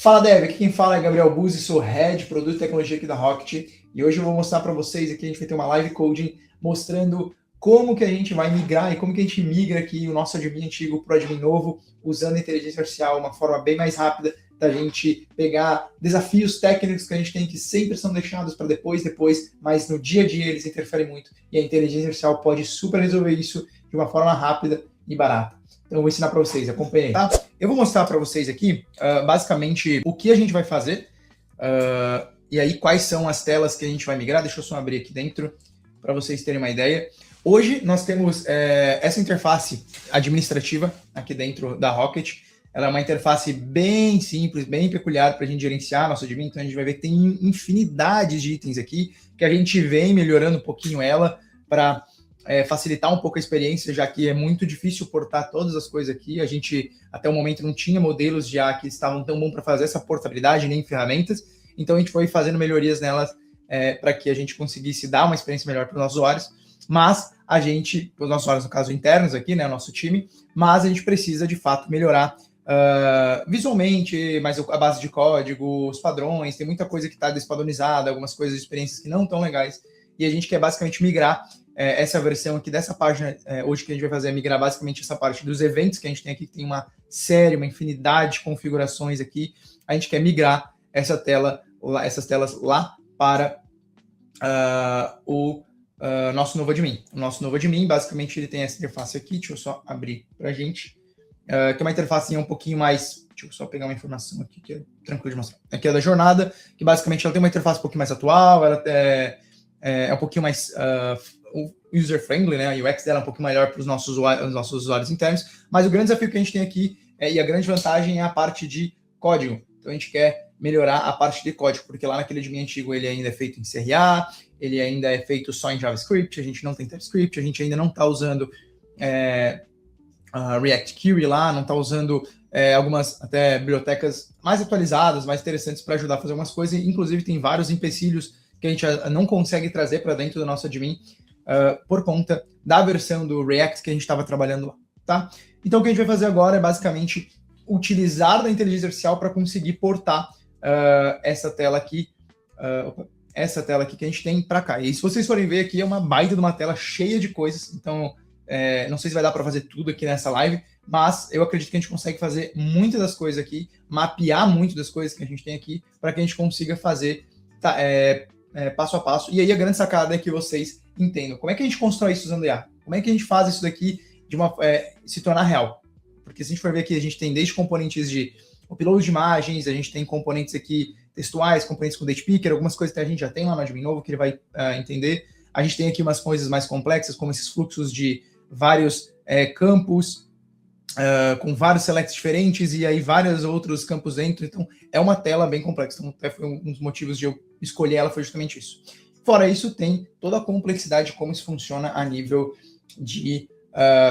Fala Dev, aqui quem fala é Gabriel Buzzi, sou Head Produto e Tecnologia aqui da Rocket e hoje eu vou mostrar para vocês aqui, a gente vai ter uma live coding mostrando como que a gente vai migrar e como que a gente migra aqui o nosso admin antigo para o admin novo usando a inteligência artificial, uma forma bem mais rápida da gente pegar desafios técnicos que a gente tem que sempre são deixados para depois, mas no dia a dia eles interferem muito e a inteligência artificial pode super resolver isso de uma forma rápida e barata. Então eu vou ensinar para vocês, acompanhem, tá? Eu vou mostrar para vocês aqui, basicamente, o que a gente vai fazer e aí quais são as telas que a gente vai migrar. Deixa eu só abrir aqui dentro para vocês terem uma ideia. Hoje nós temos essa interface administrativa aqui dentro da Rocket. Ela é uma interface bem simples, bem peculiar para a gente gerenciar nosso admin. Então a gente vai ver que tem infinidade de itens aqui que a gente vem melhorando um pouquinho ela para facilitar um pouco a experiência, já que é muito difícil portar todas as coisas aqui. A gente, até o momento, não tinha modelos de IA que estavam tão bons para fazer essa portabilidade, nem ferramentas. Então, a gente foi fazendo melhorias nelas para que a gente conseguisse dar uma experiência melhor para os nossos usuários. Mas a gente, os nossos usuários, no caso, internos aqui, né, o nosso time, mas a gente precisa, de fato, melhorar visualmente, mas a base de código, os padrões, tem muita coisa que está despadronizada, algumas coisas, experiências que não estão legais, e a gente quer basicamente migrar essa versão aqui dessa página, hoje que a gente vai fazer é migrar basicamente essa parte dos eventos que a gente tem aqui, que tem uma série, uma infinidade de configurações aqui. A gente quer migrar essas telas lá para o nosso novo admin. O nosso novo admin, basicamente, ele tem essa interface aqui, deixa eu só abrir para a gente, que é uma interface um pouquinho mais, deixa eu só pegar uma informação aqui, que é tranquilo de mostrar. Aqui é da jornada, que basicamente ela tem uma interface um pouquinho mais atual, ela é um pouquinho mais user-friendly, né? A UX dela é um pouquinho melhor para os nossos usuários internos, mas o grande desafio que a gente tem aqui e a grande vantagem é a parte de código. Então a gente quer melhorar a parte de código, porque lá naquele admin antigo ele ainda é feito em CRA, ele ainda é feito só em JavaScript, a gente não tem TypeScript, a gente ainda não está usando React Query lá, não está usando algumas até bibliotecas mais atualizadas, mais interessantes para ajudar a fazer algumas coisas, inclusive tem vários empecilhos que a gente não consegue trazer para dentro do nosso admin por conta da versão do React que a gente estava trabalhando lá, tá? Então, o que a gente vai fazer agora é basicamente utilizar da inteligência artificial para conseguir portar essa tela aqui que a gente tem para cá. E se vocês forem ver aqui, é uma baita de uma tela cheia de coisas, então não sei se vai dar para fazer tudo aqui nessa live, mas eu acredito que a gente consegue fazer muitas das coisas aqui, mapear muito das coisas que a gente tem aqui, para que a gente consiga fazer passo a passo. E aí a grande sacada é que vocês entendam como é que a gente constrói isso usando IA, como é que a gente faz isso daqui se tornar real. Porque se a gente for ver aqui, a gente tem desde componentes de upload de imagens, a gente tem componentes aqui textuais, componentes com date picker, algumas coisas que a gente já tem lá no admin novo que ele vai entender. A gente tem aqui umas coisas mais complexas, como esses fluxos de vários campos, com vários selects diferentes e aí vários outros campos dentro. Então, é uma tela bem complexa. Então, até foi um dos motivos de eu escolher ela, foi justamente isso. Fora isso, tem toda a complexidade de como isso funciona a nível de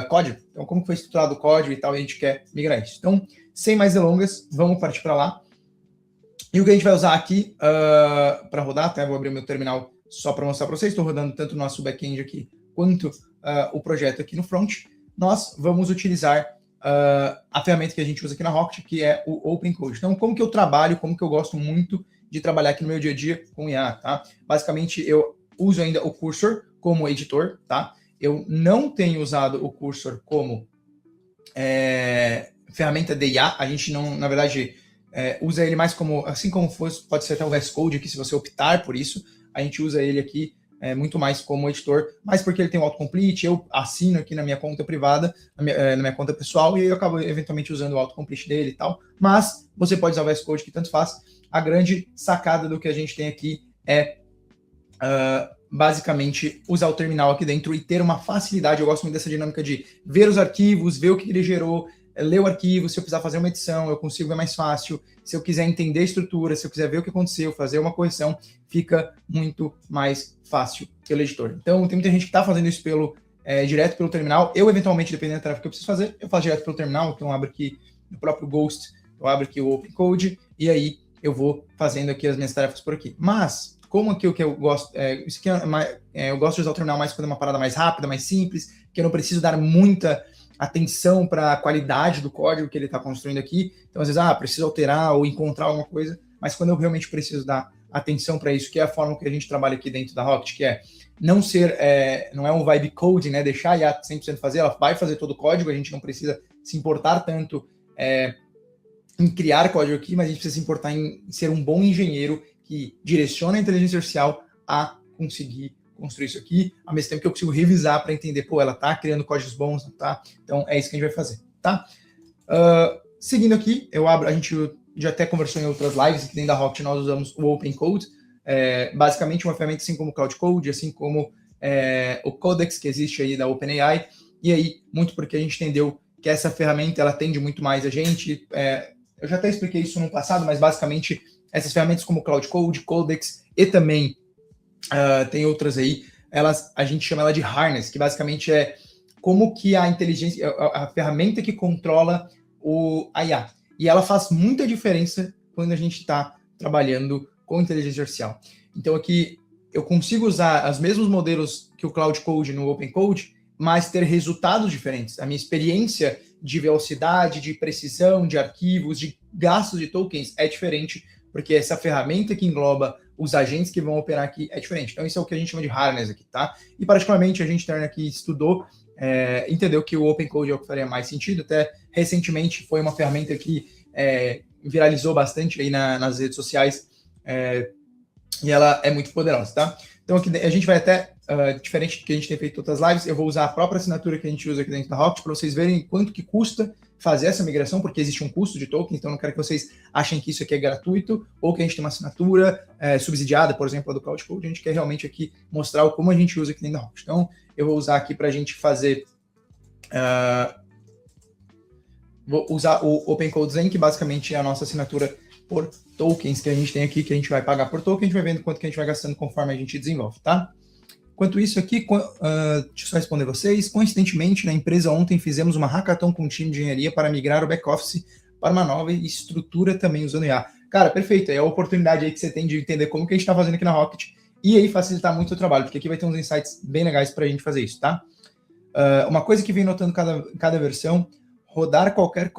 código. Então, como foi estruturado o código e tal, e a gente quer migrar isso. Então, sem mais delongas, vamos partir para lá. E o que a gente vai usar aqui para rodar, até vou abrir o meu terminal só para mostrar para vocês, estou rodando tanto o nosso back-end aqui, quanto o projeto aqui no front. Nós vamos utilizar a ferramenta que a gente usa aqui na Rocket, que é o OpenCode. Então, como que eu trabalho, como que eu gosto muito de trabalhar aqui no meu dia a dia com IA, tá? Basicamente, eu uso ainda o Cursor como editor, tá? Eu não tenho usado o Cursor como ferramenta de IA, a gente não, na verdade, usa ele mais como, assim como pode ser até o VS Code aqui, se você optar por isso, a gente usa ele aqui muito mais como editor, mas porque ele tem o autocomplete, eu assino aqui na minha conta privada, na minha conta pessoal, e eu acabo eventualmente usando o autocomplete dele e tal, mas você pode usar o VS Code, que tanto faz. A grande sacada do que a gente tem aqui é basicamente usar o terminal aqui dentro e ter uma facilidade. Eu gosto muito dessa dinâmica de ver os arquivos, ver o que ele gerou, ler o arquivo. Se eu precisar fazer uma edição, eu consigo ver mais fácil. Se eu quiser entender a estrutura, se eu quiser ver o que aconteceu, fazer uma correção, fica muito mais fácil pelo editor. Então, tem muita gente que está fazendo isso direto pelo terminal. Eu, eventualmente, dependendo da tarefa que eu preciso fazer, eu faço direto pelo terminal. Então, eu abro aqui no próprio Ghost, eu abro aqui o OpenCode, e aí eu vou fazendo aqui as minhas tarefas por aqui. Mas, como aqui o que eu gosto, isso aqui eu gosto de usar o terminal mais quando é uma parada mais rápida, mais simples, que eu não preciso dar muita atenção para a qualidade do código que ele está construindo aqui. Então, às vezes, preciso alterar ou encontrar alguma coisa, mas quando eu realmente preciso dar atenção para isso, que é a forma que a gente trabalha aqui dentro da Rocket, que é não ser, não é um vibe coding, né? Deixar a IA 100% fazer, ela vai fazer todo o código, a gente não precisa se importar tanto em criar código aqui, mas a gente precisa se importar em ser um bom engenheiro que direciona a inteligência artificial a conseguir construir isso aqui, ao mesmo tempo que eu consigo revisar para entender, ela está criando códigos bons, não tá? Então, é isso que a gente vai fazer, tá? Seguindo aqui, a gente já até conversou em outras lives, aqui dentro da Rocket nós usamos o Open Code, basicamente uma ferramenta assim como o Cloud Code, assim como o Codex que existe aí da OpenAI, e aí, muito porque a gente entendeu que essa ferramenta, ela atende muito mais a gente, eu já até expliquei isso no passado, mas basicamente essas ferramentas como Cloud Code, Codex e também tem outras aí, a gente chama ela de harness, que basicamente é como que a inteligência, a ferramenta que controla a IA. E ela faz muita diferença quando a gente está trabalhando com inteligência artificial. Então aqui eu consigo usar os mesmos modelos que o Cloud Code no Open Code, mas ter resultados diferentes. A minha experiência de velocidade, de precisão, de arquivos, de gastos de tokens é diferente, porque essa ferramenta que engloba os agentes que vão operar aqui é diferente. Então, isso é o que a gente chama de harness aqui, tá? E, particularmente, a gente aqui estudou, entendeu que o Open Code é o que faria mais sentido. Até, recentemente, foi uma ferramenta que viralizou bastante aí nas redes sociais, e ela é muito poderosa, tá? Então, aqui a gente vai até, diferente do que a gente tem feito em outras lives, eu vou usar a própria assinatura que a gente usa aqui dentro da Rocket para vocês verem quanto que custa fazer essa migração, porque existe um custo de token, então não quero que vocês achem que isso aqui é gratuito, ou que a gente tem uma assinatura subsidiada, por exemplo, a do Cloud Code. A gente quer realmente aqui mostrar como a gente usa aqui dentro da Rocket. Então, eu vou usar aqui para a gente fazer... vou usar o Open Code Zen, que basicamente é a nossa assinatura por tokens que a gente tem aqui, que a gente vai pagar por token, a gente vai vendo quanto que a gente vai gastando conforme a gente desenvolve, tá? Enquanto isso aqui, deixa eu só responder vocês. Coincidentemente, na empresa ontem fizemos uma hackathon com o time de engenharia para migrar o back-office para uma nova estrutura também usando IA. Cara, perfeito. É a oportunidade aí que você tem de entender como que a gente está fazendo aqui na Rocket e aí facilitar muito o trabalho, porque aqui vai ter uns insights bem legais para a gente fazer isso, tá? Uma coisa que vem notando cada versão, rodar qualquer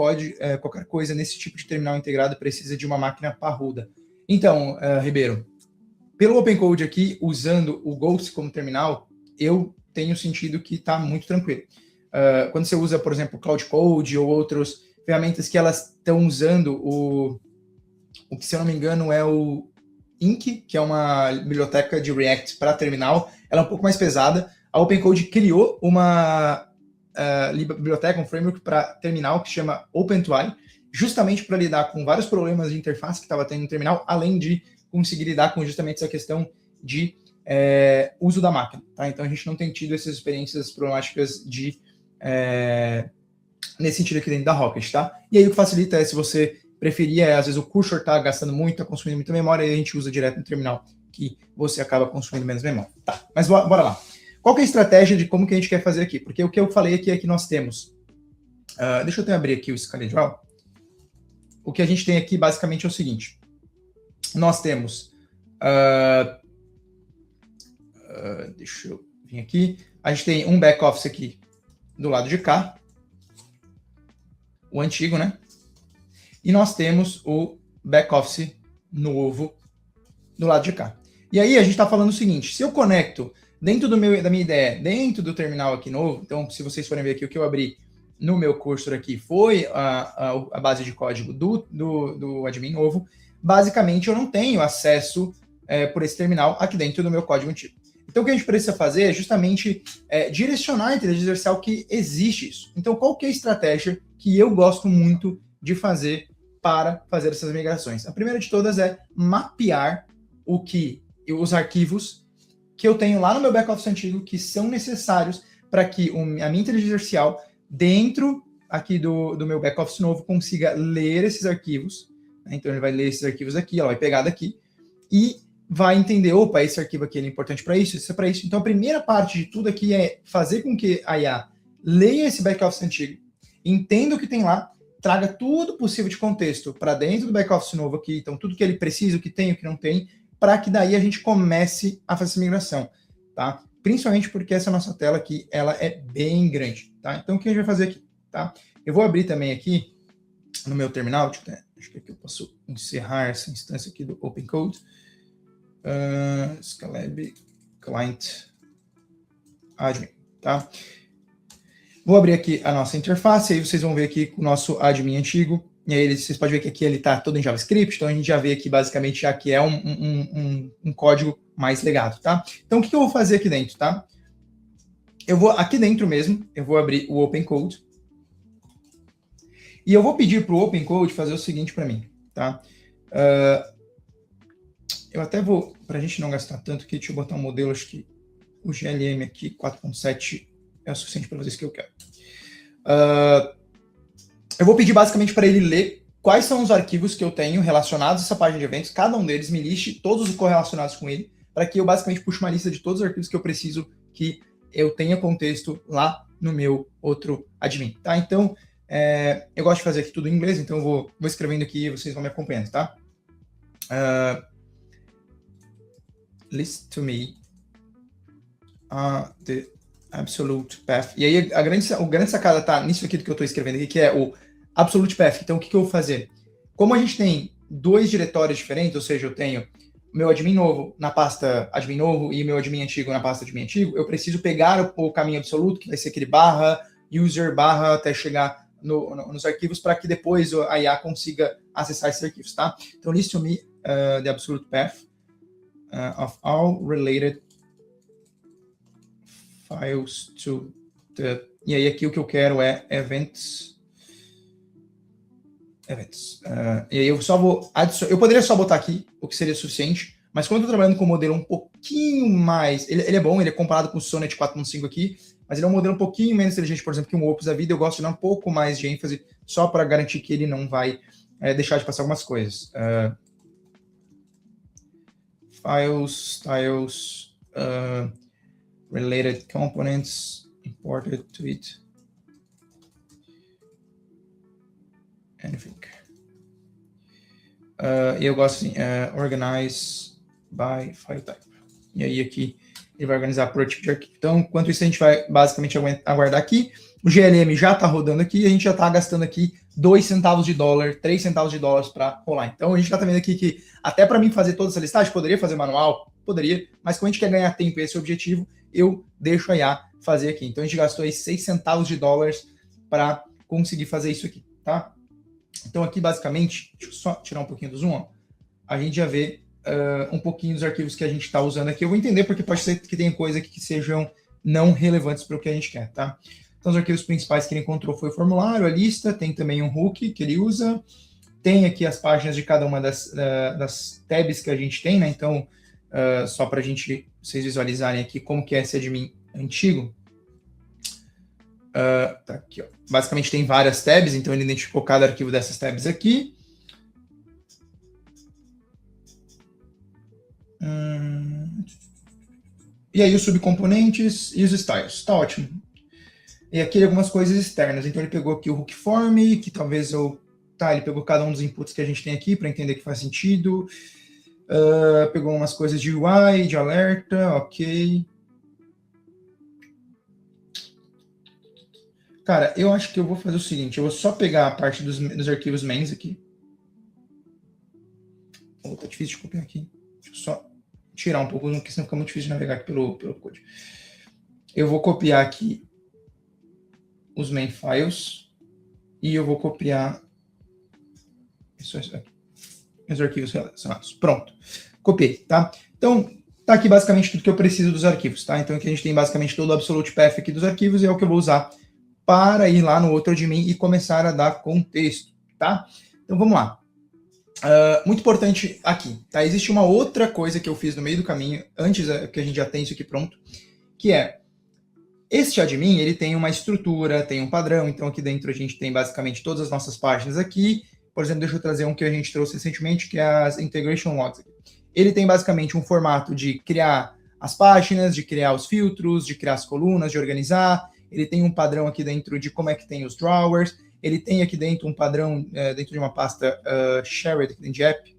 coisa nesse tipo de terminal integrado precisa de uma máquina parruda. Então, Ribeiro, pelo Open Code aqui, usando o Ghost como terminal, eu tenho sentido que está muito tranquilo. Quando você usa, por exemplo, Cloud Code ou outras ferramentas que elas estão usando o que, se eu não me engano, é o Ink, que é uma biblioteca de React para terminal, ela é um pouco mais pesada. A Open Code criou uma biblioteca, um framework para terminal que chama OpenToy, justamente para lidar com vários problemas de interface que estava tendo no terminal, além de conseguir lidar com justamente essa questão de uso da máquina, tá? Então a gente não tem tido essas experiências problemáticas nesse sentido aqui dentro da Rocket, tá? E aí o que facilita é, se você preferir, às vezes o cursor está gastando muito, está consumindo muita memória, e a gente usa direto no terminal, que você acaba consumindo menos memória. Tá, mas bora lá. Qual que é a estratégia de como que a gente quer fazer aqui? Porque o que eu falei aqui é que nós temos... deixa eu até abrir aqui o schedule. O que a gente tem aqui basicamente é o seguinte. Nós temos... deixa eu vir aqui. A gente tem um back-office aqui do lado de cá. O antigo, né? E nós temos o back-office novo do lado de cá. E aí a gente está falando o seguinte, se eu conecto dentro da minha ideia, dentro do terminal aqui novo, então se vocês forem ver aqui o que eu abri no meu cursor aqui foi a base de código do admin novo, basicamente eu não tenho acesso por esse terminal aqui dentro do meu código antigo. Então o que a gente precisa fazer é justamente direcionar a inteligência artificial que existe isso. Então qual que é a estratégia que eu gosto muito de fazer para fazer essas migrações? A primeira de todas é mapear os arquivos que eu tenho lá no meu back-office antigo que são necessários para que a minha inteligência artificial, dentro aqui do meu back-office novo, consiga ler esses arquivos. Né? Então ele vai ler esses arquivos aqui, ela vai pegar daqui e vai entender, opa, esse arquivo aqui é importante para isso é para isso. Então a primeira parte de tudo aqui é fazer com que a IA leia esse back-office antigo, entenda o que tem lá, traga tudo possível de contexto para dentro do back-office novo aqui, então tudo que ele precisa, o que tem, o que não tem, para que daí a gente comece a fazer essa migração, tá? Principalmente porque essa nossa tela aqui, ela é bem grande, tá? Então o que a gente vai fazer aqui? tá? Eu vou abrir também aqui no meu terminal, acho que aqui eu posso encerrar essa instância aqui do OpenCode. Scalab Client Admin, tá? Vou abrir aqui a nossa interface, aí vocês vão ver aqui o nosso admin antigo, e aí vocês podem ver que aqui ele está todo em JavaScript, então a gente já vê aqui basicamente já que é um código mais legado, tá? Então o que eu vou fazer aqui dentro, tá? Eu vou, aqui dentro mesmo, eu vou abrir o OpenCode, e eu vou pedir para o OpenCode fazer o seguinte para mim, tá? Eu até vou, para a gente não gastar tanto aqui, deixa eu botar um modelo, acho que o GLM aqui, 4.7, é o suficiente para vocês que eu quero. Eu vou pedir basicamente para ele ler quais são os arquivos que eu tenho relacionados a essa página de eventos, cada um deles me liste todos os correlacionados com ele, para que eu basicamente puxe uma lista de todos os arquivos que eu preciso que eu tenha contexto lá no meu outro admin, tá? Então, eu gosto de fazer aqui tudo em inglês, então eu vou escrevendo aqui e vocês vão me acompanhando, tá? List to me the absolute path. E aí a grande sacada tá nisso aqui do que eu estou escrevendo aqui, que é o absolute path. Então o que eu vou fazer? Como a gente tem dois diretórios diferentes, ou seja, eu tenho meu admin novo na pasta admin novo e meu admin antigo na pasta admin antigo, eu preciso pegar o caminho absoluto, que vai ser aquele barra user barra até chegar nos arquivos para que depois a IA consiga acessar esses arquivos, tá? Então list to me the absolute path of all related files to the... E aí aqui o que eu quero é events. E aí eu só vou adicionar... Eu poderia só botar aqui, o que seria suficiente, mas quando eu estou trabalhando com um modelo um pouquinho mais... Ele é bom, ele é comparado com o Sonnet 4.5 aqui, mas ele é um modelo um pouquinho menos inteligente, por exemplo, que um Opus da vida. Eu gosto de dar um pouco mais de ênfase, só para garantir que ele não vai deixar de passar algumas coisas. Files, styles... related components imported to it. Anything. E eu gosto assim, organize by file type. E aí aqui ele vai organizar por tipo de arquivo. Então, enquanto isso, a gente vai basicamente aguardar aqui. O GLM já está rodando aqui e a gente já está gastando aqui 2 centavos de dólar, 3 centavos de dólares para rolar. Então, a gente já está vendo aqui que até para mim fazer toda essa listagem, poderia fazer manual? Poderia, mas como a gente quer ganhar tempo e esse é o objetivo, eu deixo a IA fazer aqui. Então, a gente gastou aí 6 centavos de dólares para conseguir fazer isso aqui, tá? Então, aqui, basicamente, deixa eu só tirar um pouquinho do zoom, ó, a gente já vê um pouquinho dos arquivos que a gente está usando aqui. Eu vou entender porque pode ser que tenha coisa aqui que sejam não relevantes para o que a gente quer, tá? Então, os arquivos principais que ele encontrou foi o formulário, a lista, tem também um hook que ele usa, tem aqui as páginas de cada uma das tabs que a gente tem, né? Então, só para vocês visualizarem aqui como que é esse admin antigo. Tá aqui, ó. Basicamente tem várias tabs, então ele identificou cada arquivo dessas tabs aqui. E aí os subcomponentes e os styles. Tá ótimo. E aqui algumas coisas externas. Então ele pegou aqui o hook form, que talvez eu... Tá, ele pegou cada um dos inputs que a gente tem aqui para entender que faz sentido. Pegou umas coisas de UI, de alerta, ok. Cara, eu acho que eu vou fazer o seguinte, eu vou só pegar a parte dos arquivos mains aqui. Tá difícil de copiar aqui. Deixa eu só tirar um pouco, porque senão fica muito difícil de navegar aqui pelo código. Eu vou copiar aqui os main files e eu vou copiar os arquivos relacionados. Pronto. Copiei, tá? Então, tá aqui basicamente tudo que eu preciso dos arquivos, tá? Então aqui a gente tem basicamente todo o absolute path aqui dos arquivos e é o que eu vou usar para ir lá no outro admin e começar a dar contexto, tá? Então vamos lá. Muito importante aqui, tá? Existe uma outra coisa que eu fiz no meio do caminho, antes que a gente já tenha isso aqui pronto, que é, este admin, ele tem uma estrutura, tem um padrão, então aqui dentro a gente tem basicamente todas as nossas páginas aqui. Por exemplo, deixa eu trazer um que a gente trouxe recentemente, que é as Integration Logs. Ele tem basicamente um formato de criar as páginas, de criar os filtros, de criar as colunas, de organizar. Ele tem um padrão aqui dentro de como é que tem os drawers. Ele tem aqui dentro um padrão, dentro de uma pasta shared dentro de app,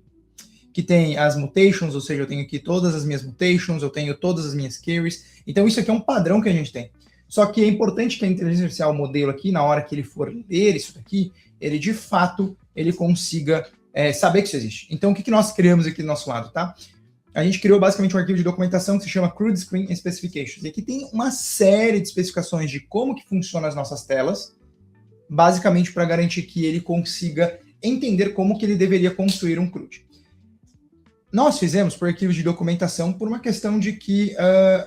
que tem as mutations, ou seja, eu tenho aqui todas as minhas mutations, eu tenho todas as minhas queries. Então, isso aqui é um padrão que a gente tem. Só que é importante que a inteligência artificial, o modelo aqui, na hora que ele for ler isso daqui, ele de fato ele consiga saber que isso existe. Então, o que nós criamos aqui do nosso lado, tá? A gente criou basicamente um arquivo de documentação que se chama Crude Screen Specifications. E aqui tem uma série de especificações de como que funcionam as nossas telas, basicamente para garantir que ele consiga entender como que ele deveria construir um CRUD. Nós fizemos por arquivos de documentação por uma questão de que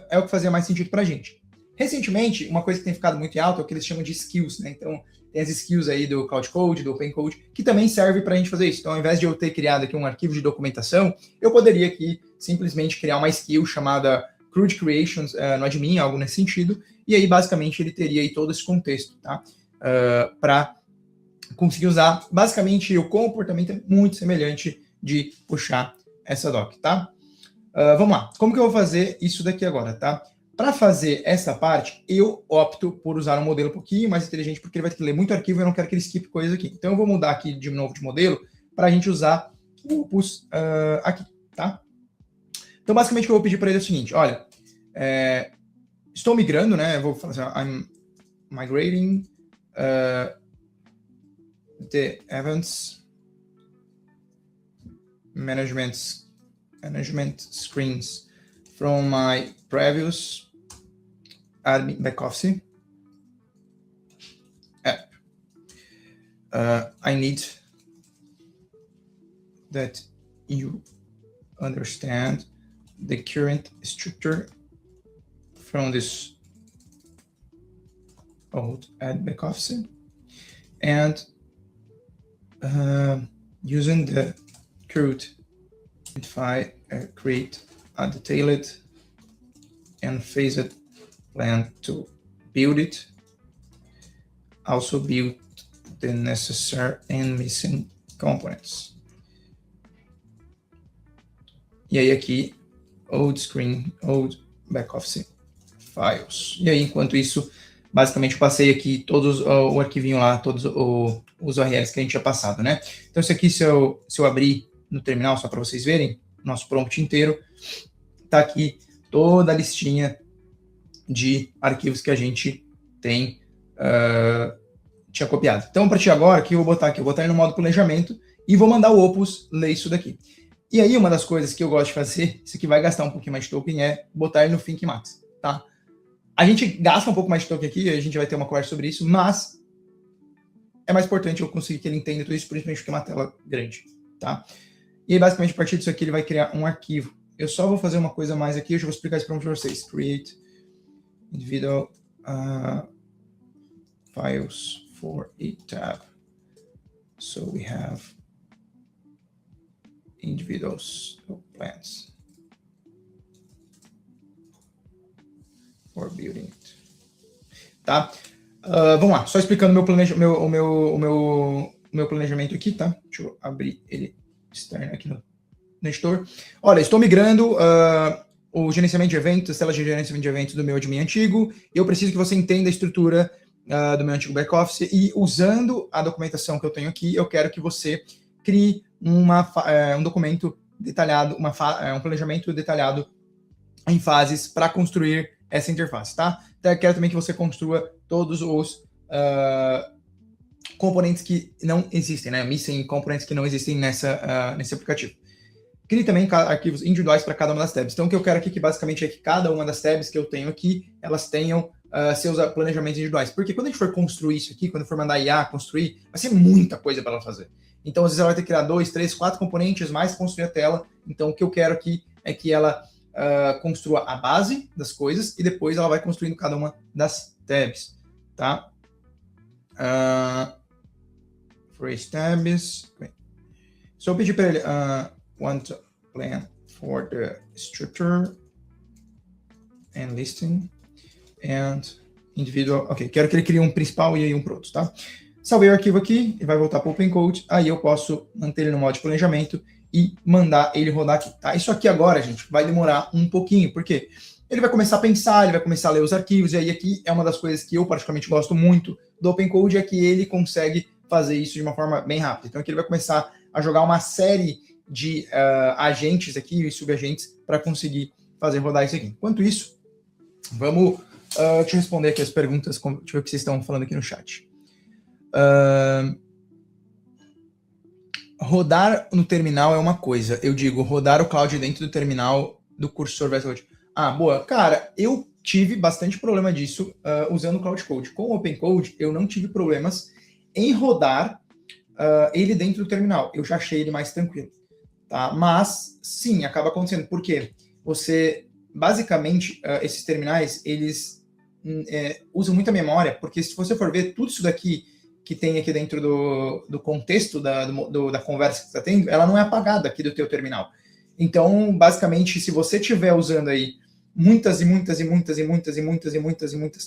é o que fazia mais sentido para a gente. Recentemente, uma coisa que tem ficado muito em alta é o que eles chamam de skills, né? Então, tem as skills aí do Cloud Code, do Open Code, que também serve para a gente fazer isso. Então, ao invés de eu ter criado aqui um arquivo de documentação, eu poderia aqui simplesmente criar uma skill chamada CRUD Creations no admin, algo nesse sentido, e aí, basicamente, ele teria aí todo esse contexto, tá? Para conseguir usar. Basicamente, o comportamento é muito semelhante de puxar essa doc, tá? Vamos lá. Como que eu vou fazer isso daqui agora, tá? Para fazer essa parte, eu opto por usar um modelo um pouquinho mais inteligente, porque ele vai ter que ler muito arquivo e eu não quero que ele skip coisas aqui. Então, eu vou mudar aqui de novo de modelo para a gente usar o Opus aqui, tá? Então, basicamente, o que eu vou pedir para ele é o seguinte, olha, estou migrando, né? Eu vou falar assim, I'm migrating the events management screens from my previous admin back-office app. I need that you understand the current structure from this old admin back-office and using the CRUD create a detailed and phased plan to build it. Also build the necessary and missing components. E aí aqui, old back office files. E aí, enquanto isso, basicamente eu passei aqui todos o arquivinho lá, todos os URLs que a gente tinha passado, né? Então, isso aqui, se eu abrir no terminal, só para vocês verem, nosso prompt inteiro, tá aqui toda a listinha de arquivos que a gente tem, tinha copiado. Então, a partir de agora, aqui eu vou botar ele no modo planejamento e vou mandar o Opus ler isso daqui. E aí, uma das coisas que eu gosto de fazer, isso aqui vai gastar um pouquinho mais de token, é botar ele no Think Max, tá? A gente gasta um pouco mais de token aqui, a gente vai ter uma conversa sobre isso, mas é mais importante eu conseguir que ele entenda tudo isso, principalmente porque é uma tela grande, tá? E aí, basicamente, a partir disso aqui, ele vai criar um arquivo. Eu só vou fazer uma coisa mais aqui, eu já vou explicar isso para vocês. Create individual files for a tab. So we have individuals plans for building it. Tá? Vamos lá, só explicando o meu planejamento aqui, tá? Deixa eu abrir ele externo aqui no editor. Olha, estou migrando o gerenciamento de eventos, as telas de gerenciamento de eventos do meu admin antigo, e eu preciso que você entenda a estrutura do meu antigo back-office, e usando a documentação que eu tenho aqui, eu quero que você crie um documento detalhado, um planejamento detalhado em fases para construir essa interface, tá? Então, eu quero também que você construa todos os componentes que não existem, né? Missing components que não existem nesse aplicativo. Crie também arquivos individuais para cada uma das tabs. Então, o que eu quero aqui que basicamente é que cada uma das tabs que eu tenho aqui, elas tenham seus planejamentos individuais. Porque quando a gente for construir isso aqui, quando for mandar a IA construir, vai ser muita coisa para ela fazer. Então, às vezes ela vai ter que criar 2, 3, 4 componentes, mais construir a tela. Então, o que eu quero aqui é que ela construa a base das coisas e depois ela vai construindo cada uma das tabs, tá? Phrase tabs. So, eu pedi para ele want plan for the structure and listing and individual. Ok, quero que ele crie um principal e aí um pronto, tá? Salvei o arquivo aqui, ele vai voltar para o Open Code, aí eu posso manter ele no modo de planejamento e mandar ele rodar aqui, tá? Isso aqui agora, gente, vai demorar um pouquinho, porque ele vai começar a pensar, ele vai começar a ler os arquivos, e aí aqui é uma das coisas que eu particularmente gosto muito do Open Code, é que ele consegue fazer isso de uma forma bem rápida. Então aqui ele vai começar a jogar uma série de agentes aqui e subagentes para conseguir fazer rodar isso aqui. Enquanto isso, vamos Deixa eu responder aqui as perguntas, deixa eu ver o que vocês estão falando aqui no chat. Rodar no terminal é uma coisa. Eu digo, rodar o cloud dentro do terminal do cursor versus cloud. Boa. Cara, eu tive bastante problema disso usando o Cloud Code. Com o Open Code, eu não tive problemas em rodar ele dentro do terminal. Eu já achei ele mais tranquilo. Tá? Mas, sim, acaba acontecendo. Por quê? Você, basicamente, esses terminais, eles usam muita memória, porque se você for ver tudo isso daqui que tem aqui dentro do contexto da conversa que você está tendo, ela não é apagada aqui do teu terminal. Então, basicamente, se você estiver usando aí muitas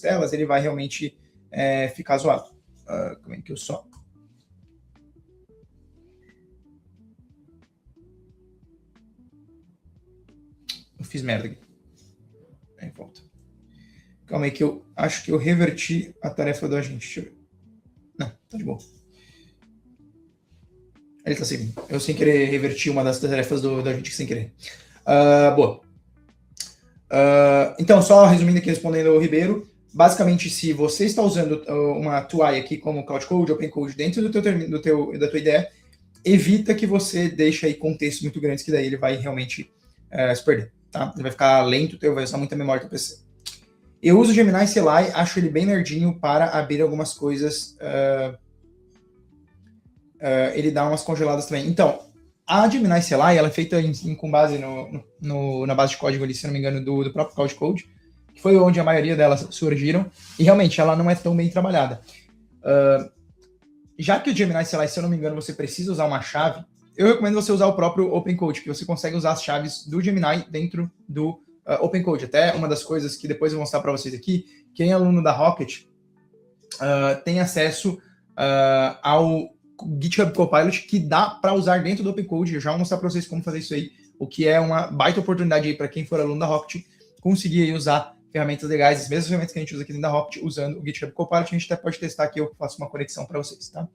telas, ele vai realmente ficar zoado. Como é que eu só... Eu fiz merda aqui. Aí, volta. Calma aí que eu acho que eu reverti a tarefa do agente. Deixa eu ver. Não, tá de boa. Ele tá seguindo. Eu sem querer reverti uma das tarefas do agente sem querer. Boa. Então, só resumindo aqui, respondendo ao Ribeiro, basicamente, se você está usando uma TUI aqui como Cloud Code, Open Code dentro da tua IDE, evita que você deixe aí contextos muito grandes, que daí ele vai realmente se perder. Tá? Ele vai ficar lento, vai usar muita memória do PC. Eu uso o Gemini CLI, acho ele bem nerdinho para abrir algumas coisas. Ele dá umas congeladas também. Então, a Gemini CLI ela é feita com base na base de código ali, se não me engano, do próprio Cloud Code, que foi onde a maioria delas surgiram, e realmente ela não é tão bem trabalhada. Já que o Gemini CLI, se eu não me engano, você precisa usar uma chave, eu recomendo você usar o próprio Open Code, que você consegue usar as chaves do Gemini dentro do Open Code. Até uma das coisas que depois eu vou mostrar para vocês aqui, quem é aluno da Rocket tem acesso ao GitHub Copilot, que dá para usar dentro do Open Code. Eu já vou mostrar para vocês como fazer isso aí, o que é uma baita oportunidade aí para quem for aluno da Rocket, conseguir aí usar ferramentas legais, as mesmas ferramentas que a gente usa aqui dentro da Rocket, usando o GitHub Copilot. A gente até pode testar aqui, eu faço uma conexão para vocês, tá?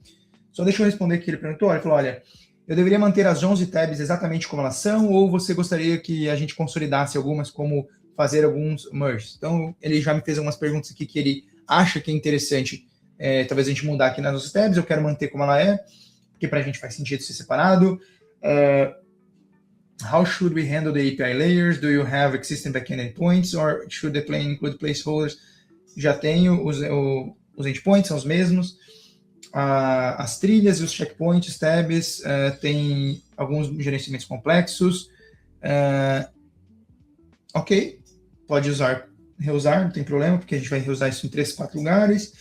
Só deixa eu responder aqui, ele perguntou, ele falou, olha, eu deveria manter as 11 tabs exatamente como elas são, ou você gostaria que a gente consolidasse algumas, como fazer alguns merges? Então, ele já me fez algumas perguntas aqui que ele acha que é interessante, talvez a gente mudar aqui nas nossas tabs. Eu quero manter como ela é, porque para a gente faz sentido ser separado. How should we handle the API layers? Do you have existing backend endpoints, or should the plane include placeholders? Já tenho os endpoints, são os mesmos. As trilhas e os checkpoints, tabs, tem alguns gerenciamentos complexos. Ok, pode reusar, não tem problema, porque a gente vai reusar isso em 3, 4 lugares.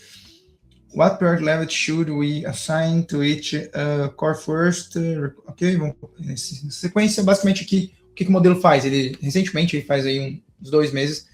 What priority level should we assign to each core first? Ok, vamos nessa sequência. Basicamente aqui, o que o modelo faz? Ele recentemente, faz aí uns 2 meses,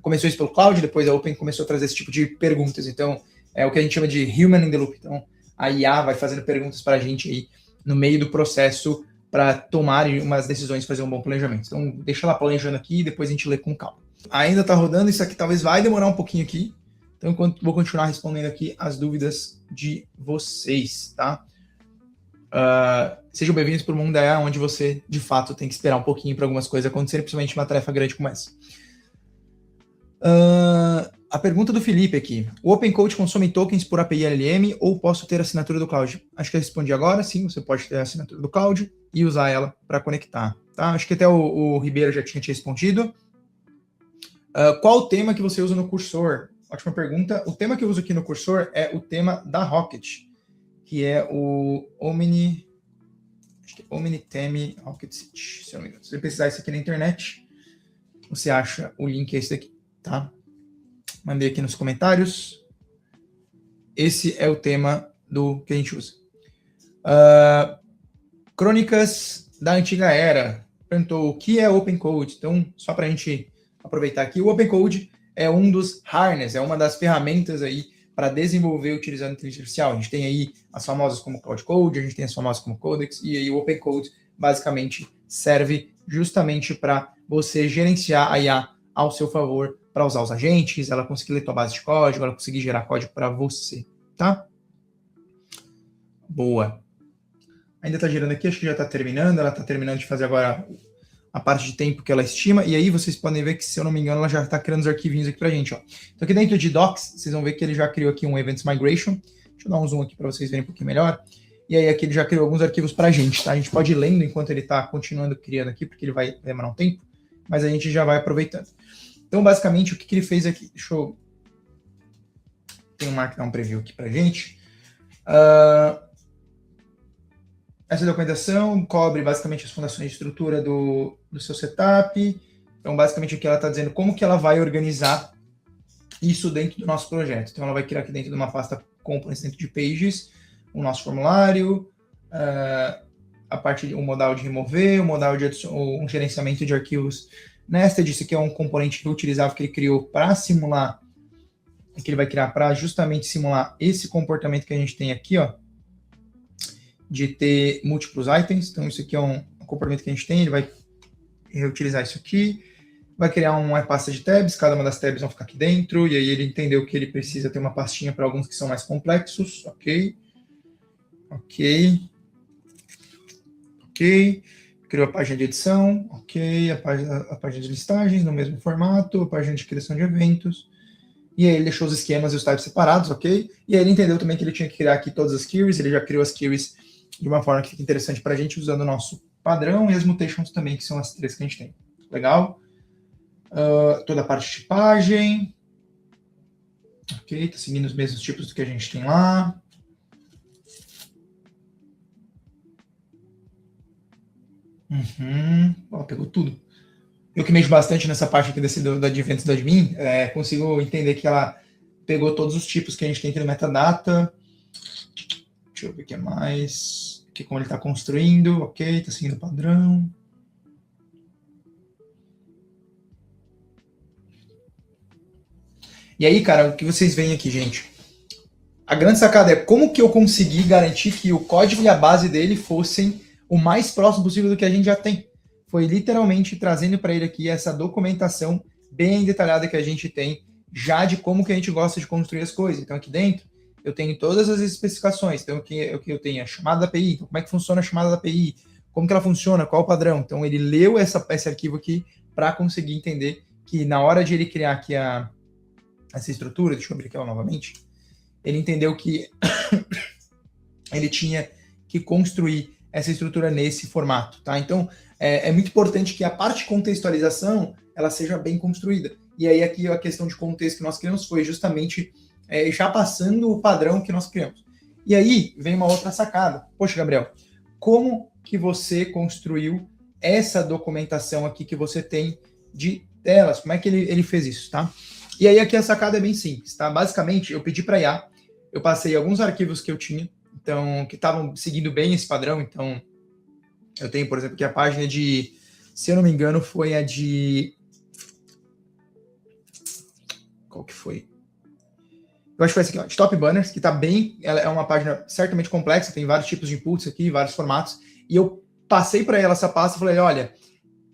começou isso pelo Cloud, depois a Open começou a trazer esse tipo de perguntas. Então, é o que a gente chama de human in the loop. Então, a IA vai fazendo perguntas para a gente aí no meio do processo para tomar umas decisões, fazer um bom planejamento. Então, deixa ela planejando aqui e depois a gente lê com calma. Ainda está rodando, isso aqui talvez vai demorar um pouquinho aqui. Então, vou continuar respondendo aqui as dúvidas de vocês, tá? Sejam bem-vindos para o mundo da IA, onde você, de fato, tem que esperar um pouquinho para algumas coisas acontecerem, principalmente uma tarefa grande como essa. A pergunta do Felipe aqui. O Open Code consome tokens por API LLM ou posso ter a assinatura do Cloud? Acho que eu respondi agora. Sim, você pode ter a assinatura do Cloud e usar ela para conectar. Tá? Acho que até o Ribeiro já tinha te respondido. Qual o tema que você usa no cursor? Ótima pergunta. O tema que eu uso aqui no cursor é o tema da Rocket, que é o Omni... Acho que é Omni Theme Rocket City, se eu não me engano. Se você precisar isso aqui na internet, você acha o link, é esse daqui, tá? Mandei aqui nos comentários. Esse é o tema que a gente usa. Crônicas da Antiga Era perguntou o que é Open Code. Então, só para a gente aproveitar aqui, o Open Code é um dos harness, é uma das ferramentas aí para desenvolver utilizando inteligência artificial. A gente tem aí as famosas como Cloud Code, a gente tem as famosas como Codex, e aí o Open Code basicamente serve justamente para você gerenciar a IA ao seu favor, para usar os agentes, ela conseguir ler tua base de código, ela conseguir gerar código para você, tá? Boa. Ainda está gerando aqui, acho que já está terminando, ela está terminando de fazer agora a parte de tempo que ela estima, e aí vocês podem ver que, se eu não me engano, ela já está criando os arquivinhos aqui para a gente. Ó. Então aqui dentro de Docs, vocês vão ver que ele já criou aqui um Events Migration. Deixa eu dar um zoom aqui para vocês verem um pouquinho melhor. E aí aqui ele já criou alguns arquivos para a gente, tá? A gente pode ir lendo enquanto ele está continuando criando aqui, porque ele vai demorar um tempo, mas a gente já vai aproveitando. Então, basicamente, o que ele fez aqui? Deixa eu... Tem um Markdown Preview aqui para a gente. Essa documentação cobre basicamente as fundações de estrutura do seu setup. Então, basicamente, aqui ela está dizendo como que ela vai organizar isso dentro do nosso projeto. Então, ela vai criar aqui dentro de uma pasta Components, dentro de Pages, o nosso formulário, a parte, o modal de remover, o modal de um gerenciamento de arquivos nested. Isso aqui é um componente reutilizável que ele criou para simular, que ele vai criar para justamente simular esse comportamento que a gente tem aqui, ó, de ter múltiplos itens. Então, isso aqui é um comportamento que a gente tem, ele vai reutilizar isso aqui, vai criar uma pasta de tabs, cada uma das tabs vão ficar aqui dentro, e aí ele entendeu que ele precisa ter uma pastinha para alguns que são mais complexos, ok. Criou a página de edição, ok, a página de listagens no mesmo formato, a página de criação de eventos, e aí ele deixou os esquemas e os types separados, ok, e aí ele entendeu também que ele tinha que criar aqui todas as queries, ele já criou as queries de uma forma que fica interessante para a gente, usando o nosso padrão e as mutations também, que são as 3 que a gente tem. Legal? Toda a parte de tipagem. Ok, está seguindo os mesmos tipos do que a gente tem lá. Pegou tudo. Eu que mexo bastante nessa parte aqui da Advent da admin, consigo entender que ela pegou todos os tipos que a gente tem aqui no metadata. Deixa eu ver o que é mais. Aqui como ele está construindo, ok, está seguindo o padrão. E aí, cara, o que vocês veem aqui, gente? A grande sacada é como que eu consegui garantir que o código e a base dele fossem o mais próximo possível do que a gente já tem. Foi literalmente trazendo para ele aqui essa documentação bem detalhada que a gente tem já de como que a gente gosta de construir as coisas. Então, aqui dentro, eu tenho todas as especificações. Então, eu tenho a chamada da API. Então, como é que funciona a chamada da API? Como que ela funciona? Qual o padrão? Então, ele leu esse arquivo aqui para conseguir entender que na hora de ele criar aqui essa estrutura, deixa eu abrir aqui ela novamente, ele entendeu que ele tinha que construir essa estrutura nesse formato, tá? Então, é muito importante que a parte de contextualização, ela seja bem construída. E aí, aqui, a questão de contexto que nós criamos foi justamente já passando o padrão que nós criamos. E aí, vem uma outra sacada. Poxa, Gabriel, como que você construiu essa documentação aqui que você tem de telas? Como é que ele fez isso, tá? E aí, aqui a sacada é bem simples, tá? Basicamente, eu pedi para a IA, eu passei alguns arquivos que eu tinha, então, que estavam seguindo bem esse padrão. Então, eu tenho, por exemplo, aqui a página de, se eu não me engano, foi a de... Qual que foi? Eu acho que foi essa aqui, ó, de Top Banners, que tá bem... Ela é uma página certamente complexa, tem vários tipos de inputs aqui, vários formatos, e eu passei para ela essa pasta e falei, olha,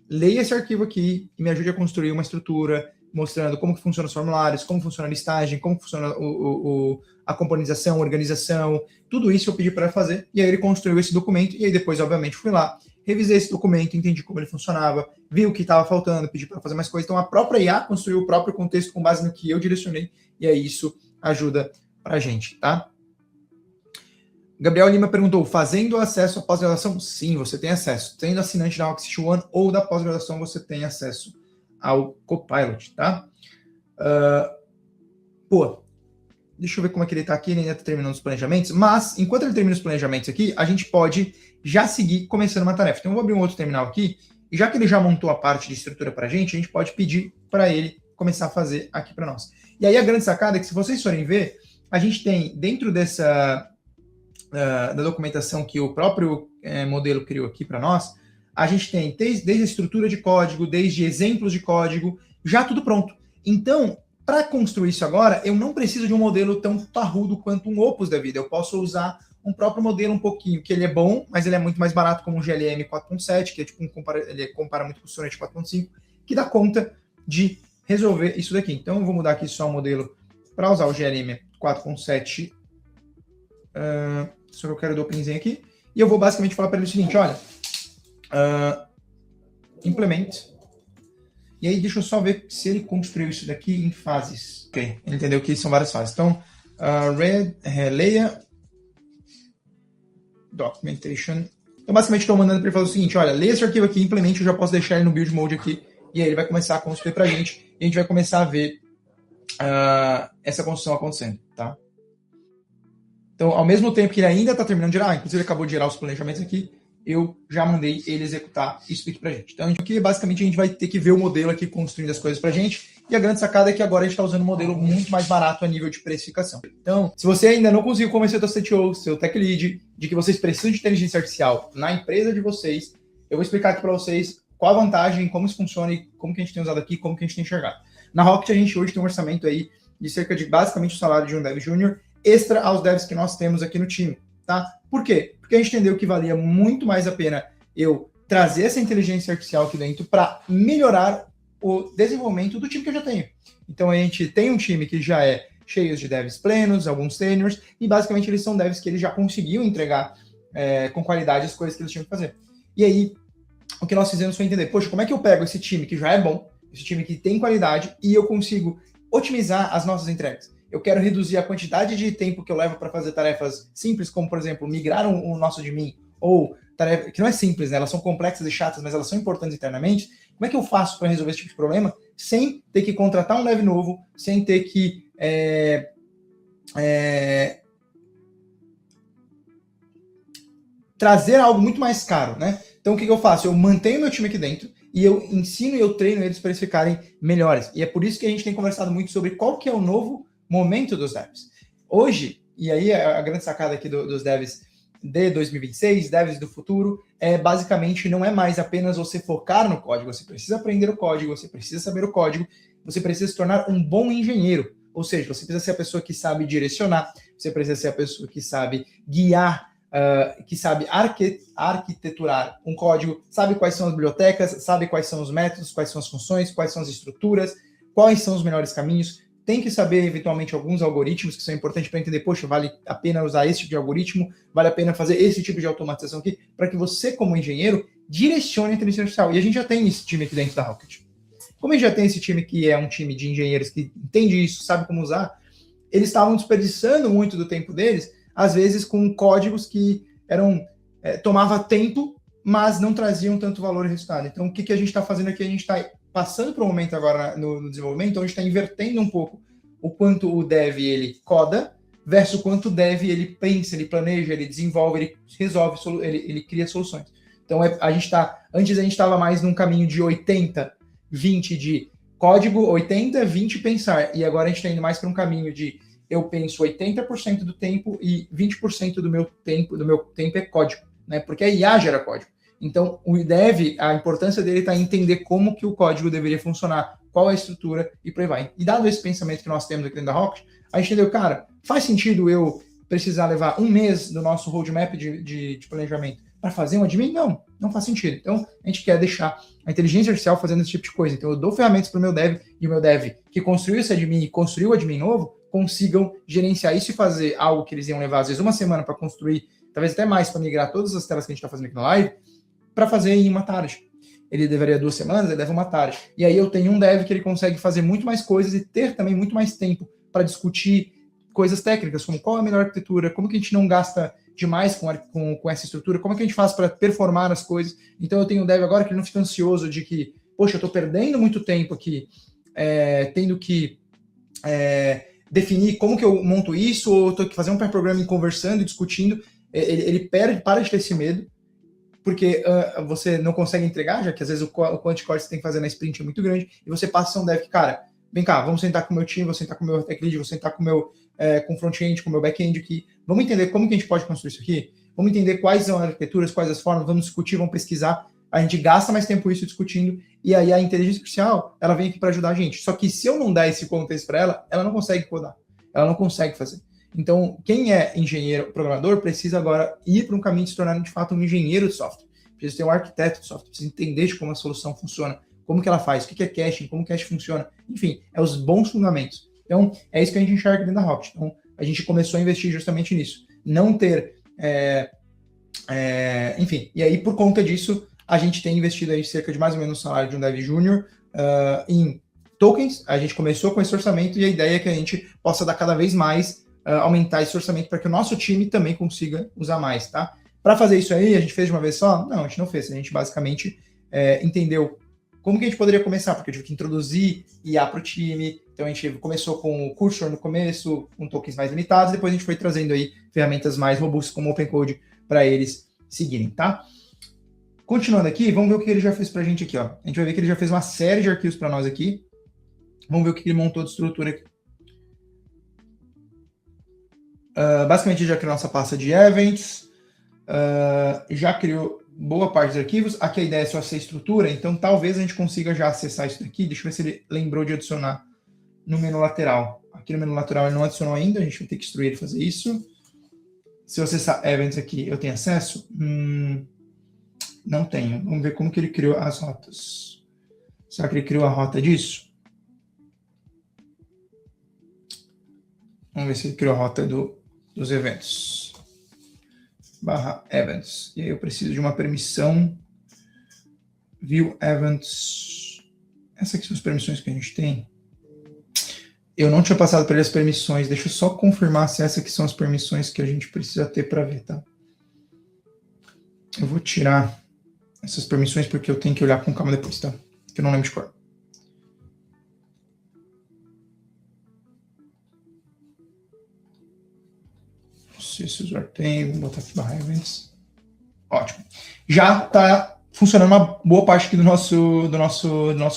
leia esse arquivo aqui e me ajude a construir uma estrutura, mostrando como que funciona os formulários, como funciona a listagem, como funciona a componentização, organização, tudo isso eu pedi para fazer, e aí ele construiu esse documento, e aí depois, obviamente, fui lá, revisei esse documento, entendi como ele funcionava, vi o que estava faltando, pedi para fazer mais coisas. Então, a própria IA construiu o próprio contexto com base no que eu direcionei, e aí isso ajuda para a gente, tá? Gabriel Lima perguntou, fazendo acesso à pós-graduação? Sim, você tem acesso. Sendo assinante da Rockstar One ou da pós-graduação, você tem acesso ao Copilot, tá? Deixa eu ver como é que ele está aqui, ele ainda está terminando os planejamentos, mas enquanto ele termina os planejamentos aqui, a gente pode já seguir começando uma tarefa. Então eu vou abrir um outro terminal aqui, e já que ele já montou a parte de estrutura para a gente pode pedir para ele começar a fazer aqui para nós. E aí a grande sacada é que, se vocês forem ver, a gente tem dentro dessa da documentação que o próprio modelo criou aqui para nós, a gente tem desde a estrutura de código, desde exemplos de código, já tudo pronto. Então, para construir isso agora, eu não preciso de um modelo tão parrudo quanto um Opus da vida. Eu posso usar um próprio modelo um pouquinho, que ele é bom, mas ele é muito mais barato, como o GLM 4.7, que é tipo ele compara muito com o Sonnet 4.5, que dá conta de resolver isso daqui. Então, eu vou mudar aqui só o modelo para usar o GLM 4.7, só que eu quero do OpenZen aqui, e eu vou basicamente falar para ele o seguinte, olha, implement. E aí deixa eu só ver se ele construiu isso daqui em fases. Ok, ele entendeu que são várias fases. Então, leia documentation. Então, basicamente, estou mandando para ele falar o seguinte, olha, leia esse arquivo aqui, implemente, eu já posso deixar ele no build mode aqui, e aí ele vai começar a construir para a gente, e a gente vai começar a ver essa construção acontecendo, tá? Então, ao mesmo tempo que ele ainda está terminando de gerar, inclusive ele acabou de gerar os planejamentos aqui, eu já mandei ele executar isso aqui pra gente. Então, aqui, basicamente, a gente vai ter que ver o modelo aqui construindo as coisas pra gente. E a grande sacada é que agora a gente está usando um modelo muito mais barato a nível de precificação. Então, se você ainda não conseguiu convencer o seu CTO, seu Tech Lead, de que vocês precisam de inteligência artificial na empresa de vocês, eu vou explicar aqui para vocês qual a vantagem, como isso funciona e como que a gente tem usado aqui, como que a gente tem enxergado. Na Rocket, a gente hoje tem um orçamento aí de cerca de, basicamente, o salário de um Dev Júnior, extra aos devs que nós temos aqui no time, tá? Por quê? Porque a gente entendeu que valia muito mais a pena eu trazer essa inteligência artificial aqui dentro para melhorar o desenvolvimento do time que eu já tenho. Então a gente tem um time que já é cheio de devs plenos, alguns seniors, e basicamente eles são devs que eles já conseguiam entregar com qualidade as coisas que eles tinham que fazer. E aí, o que nós fizemos foi entender, poxa, como é que eu pego esse time que já é bom, esse time que tem qualidade, e eu consigo otimizar as nossas entregas. Eu quero reduzir a quantidade de tempo que eu levo para fazer tarefas simples, como, por exemplo, migrar o nosso admin, ou tarefa que não é simples, né? Elas são complexas e chatas, mas elas são importantes internamente. Como é que eu faço para resolver esse tipo de problema sem ter que contratar um dev novo, sem ter que trazer algo muito mais caro, né? Então, o que eu faço? Eu mantenho meu time aqui dentro e eu ensino e eu treino eles para eles ficarem melhores. E é por isso que a gente tem conversado muito sobre qual que é o novo momento dos devs. Hoje, e aí a grande sacada aqui dos devs de 2026, devs do futuro, basicamente não é mais apenas você focar no código, você precisa aprender o código, você precisa saber o código, você precisa se tornar um bom engenheiro, ou seja, você precisa ser a pessoa que sabe direcionar, você precisa ser a pessoa que sabe guiar, que sabe arquiteturar um código, sabe quais são as bibliotecas, sabe quais são os métodos, quais são as funções, quais são as estruturas, quais são os melhores caminhos. Tem que saber, eventualmente, alguns algoritmos que são importantes para entender, poxa, vale a pena usar esse tipo de algoritmo, vale a pena fazer esse tipo de automatização aqui, para que você, como engenheiro, direcione a inteligência artificial. E a gente já tem esse time aqui dentro da Rocket. Como a gente já tem esse time que é um time de engenheiros que entende isso, sabe como usar, eles estavam desperdiçando muito do tempo deles, às vezes com códigos que tomava tempo, mas não traziam tanto valor e resultado. Então, o que a gente está fazendo aqui? A gente está passando para o momento agora no desenvolvimento, então a gente está invertendo um pouco o quanto o dev ele coda versus o quanto o dev ele pensa, ele planeja, ele desenvolve, ele resolve, ele cria soluções. Então antes a gente estava mais num caminho de 80, 20 de código, 80, 20 pensar, e agora a gente está indo mais para um caminho de eu penso 80% do tempo e 20% do meu tempo é código, né? Porque a IA gera código. Então, o dev, a importância dele está em entender como que o código deveria funcionar, qual é a estrutura e por aí vai. E dado esse pensamento que nós temos aqui dentro da Rocket, a gente entendeu, cara, faz sentido eu precisar levar um mês do nosso roadmap de planejamento para fazer um admin? Não faz sentido. Então, a gente quer deixar a inteligência artificial fazendo esse tipo de coisa. Então, eu dou ferramentas para o meu dev, e o meu dev que construiu esse admin e construiu o admin novo, consigam gerenciar isso e fazer algo que eles iam levar, às vezes, uma semana para construir, talvez até mais, para migrar todas as telas que a gente está fazendo aqui na live, para fazer em uma tarde. Ele deveria 2 semanas, ele leva uma tarde. E aí eu tenho um dev que ele consegue fazer muito mais coisas e ter também muito mais tempo para discutir coisas técnicas, como qual é a melhor arquitetura, como que a gente não gasta demais com essa estrutura, como é que a gente faz para performar as coisas. Então eu tenho um dev agora que ele não fica ansioso de que, poxa, eu estou perdendo muito tempo aqui, tendo que definir como que eu monto isso, ou estou que fazer um pair programming conversando e discutindo. Ele para de ter esse medo, porque você não consegue entregar, já que às vezes o quanti core você tem que fazer na sprint é muito grande, e você passa a ser um dev que, cara, vem cá, vamos sentar com o meu time, vou sentar com o meu tech lead, vou sentar com o meu com front-end, com o meu back-end aqui, vamos entender como que a gente pode construir isso aqui, vamos entender quais são as arquiteturas, quais as formas, vamos discutir, vamos pesquisar, a gente gasta mais tempo isso discutindo, e aí a inteligência artificial, ela vem aqui para ajudar a gente, só que se eu não dar esse contexto para ela, ela não consegue codar, ela não consegue fazer. Então, quem é engenheiro, programador, precisa agora ir para um caminho de se tornar, de fato, um engenheiro de software. Precisa ter um arquiteto de software, precisa entender de como a solução funciona, como que ela faz, o que é caching, como o caching funciona. Enfim, os bons fundamentos. Então, é isso que a gente enxerga dentro da Rocket. Então, a gente começou a investir justamente nisso. Não ter... enfim, e aí, por conta disso, a gente tem investido aí cerca de mais ou menos o salário de um dev júnior em tokens. A gente começou com esse orçamento e a ideia é que a gente possa dar cada vez mais, aumentar esse orçamento para que o nosso time também consiga usar mais, tá? Para fazer isso aí, a gente fez de uma vez só? Não, a gente não fez. A gente basicamente entendeu como que a gente poderia começar, porque eu tive que introduzir IA para o time. Então a gente começou com o Cursor no começo, com tokens mais limitados, depois a gente foi trazendo aí ferramentas mais robustas como o OpenCode para eles seguirem, tá? Continuando aqui, vamos ver o que ele já fez para a gente aqui, ó. A gente vai ver que ele já fez uma série de arquivos para nós aqui. Vamos ver o que ele montou de estrutura aqui. Basicamente já criou nossa pasta de events, já criou boa parte dos arquivos. Aqui a ideia é só ser estrutura, então talvez a gente consiga já acessar isso daqui. Deixa eu ver se ele lembrou de adicionar no menu lateral. Aqui no menu lateral ele não adicionou ainda, a gente vai ter que instruir ele a fazer isso. Se eu acessar Events aqui, eu tenho acesso? Não tenho. Vamos ver como que ele criou as rotas. Será que ele criou a rota disso? Vamos ver se ele criou a rota dos eventos. /events. E aí eu preciso de uma permissão. View events. Essas aqui são as permissões que a gente tem. Eu não tinha passado para ele as permissões. Deixa eu só confirmar se essas aqui são as permissões que a gente precisa ter para ver, tá? Eu vou tirar essas permissões porque eu tenho que olhar com calma depois, tá? Que eu não lembro de cor. Se esse usuário tem, vou botar aqui /events. Ótimo. Já está funcionando uma boa parte aqui do nosso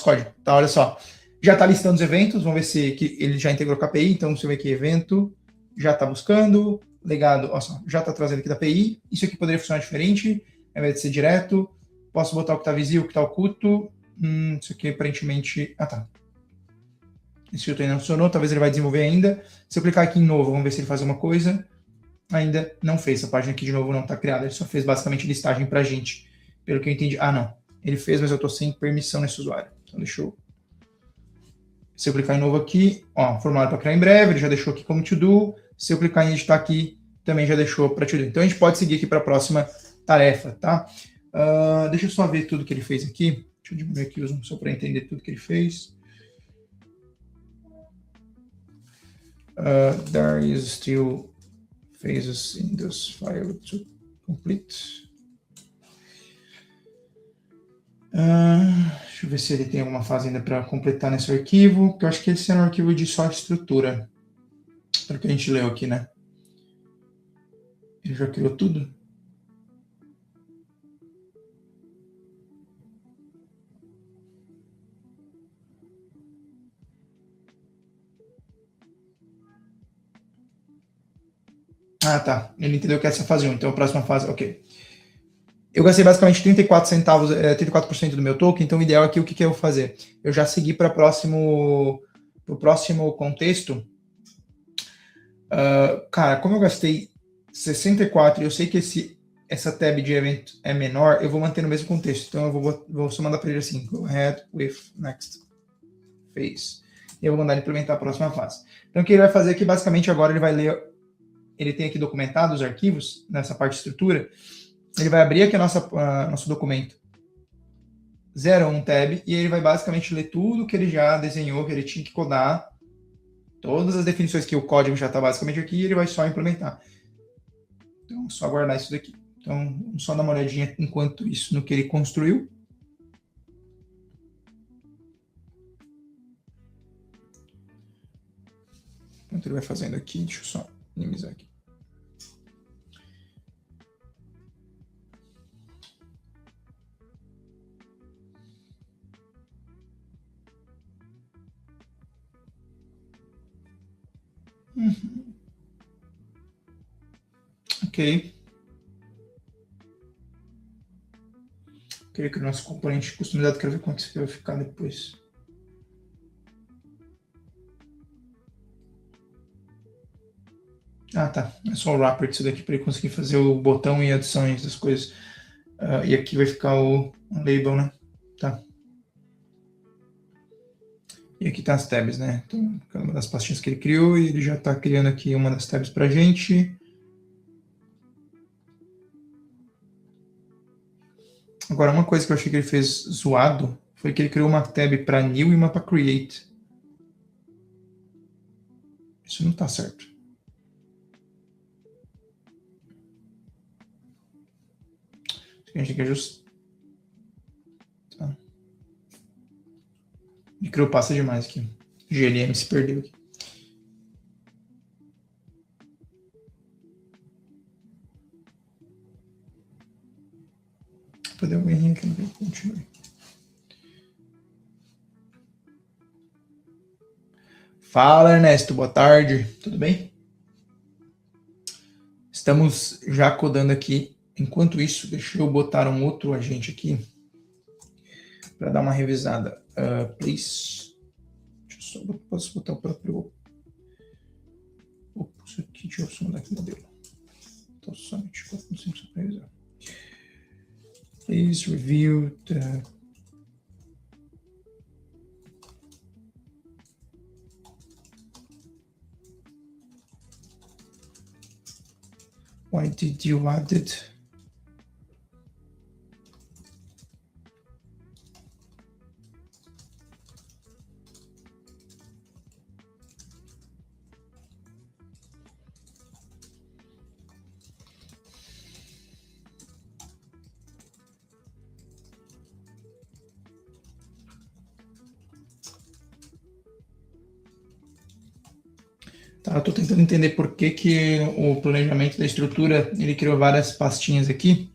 código, tá? Olha só. Já está listando os eventos, vamos ver se que ele já integrou com a API, então você vê que evento, já está buscando, legado, ó só, já está trazendo aqui da API, isso aqui poderia funcionar diferente, ao invés de ser direto, posso botar o que está visível, o que está oculto, isso aqui aparentemente, tá. Esse filtro ainda não funcionou, talvez ele vai desenvolver ainda, se eu clicar aqui em novo, vamos ver se ele faz alguma coisa, ainda não fez, essa página aqui de novo não está criada, ele só fez basicamente listagem para a gente, pelo que eu entendi, não, ele fez, mas eu estou sem permissão nesse usuário, então deixa eu... Se eu clicar em novo aqui, ó, formulário para criar em breve, ele já deixou aqui como to do. Se eu clicar em editar aqui, também já deixou para to do. Então a gente pode seguir aqui para a próxima tarefa, tá? Deixa eu só ver tudo que ele fez aqui. Deixa eu diminuir aqui o zoom só para entender tudo que ele fez. There is still phases in this file to complete. Deixa eu ver se ele tem alguma fase ainda para completar nesse arquivo, porque eu acho que esse é um arquivo de só estrutura, pelo que a gente leu aqui, né? Ele já criou tudo? Tá. Ele entendeu que essa é a fase 1, então a próxima fase, ok. Eu gastei basicamente 34 centavos, 34% do meu token, então o ideal aqui, o que eu vou fazer? Eu já segui para o próximo contexto. Cara, como eu gastei 64 e eu sei que essa tab de evento é menor, eu vou manter no mesmo contexto. Então eu vou só mandar para ele assim, go ahead with next phase. E eu vou mandar ele implementar a próxima fase. Então o que ele vai fazer aqui, basicamente agora ele vai ler, ele tem aqui documentado os arquivos, nessa parte de estrutura, ele vai abrir aqui nosso documento 01 tab e ele vai basicamente ler tudo que ele já desenhou, que ele tinha que codar, todas as definições que o código já está basicamente aqui, e ele vai só implementar. Então, é só guardar isso daqui. Então, vamos só dar uma olhadinha enquanto isso no que ele construiu. Enquanto ele vai fazendo aqui, deixa eu só minimizar aqui. Ok. Queria que o nosso componente customizado, quero ver como que isso vai ficar depois. Tá. É só o wrapper disso daqui para ele conseguir fazer o botão e adições das coisas. E aqui vai ficar o label, né? Tá. E aqui tá as tabs, né? Então, cada uma das pastinhas que ele criou, e ele já está criando aqui uma das tabs para a gente. Agora, uma coisa que eu achei que ele fez zoado foi que ele criou uma tab para New e uma para Create. Isso não tá certo. A gente tem que ajustar. Tá. Ele criou passa demais aqui. GLM se perdeu aqui. Deu um errinho aqui no continue. Fala, Ernesto, boa tarde, tudo bem? Estamos já codando aqui. Enquanto isso, deixa eu botar um outro agente aqui para dar uma revisada. Please. Deixa eu só posso botar o próprio Opus aqui, deixa eu só mudar aqui o modelo. Então, somente 4.5 só para revisar. Please review the why did you add it? Tá, eu estou tentando entender por que o planejamento da estrutura, ele criou várias pastinhas aqui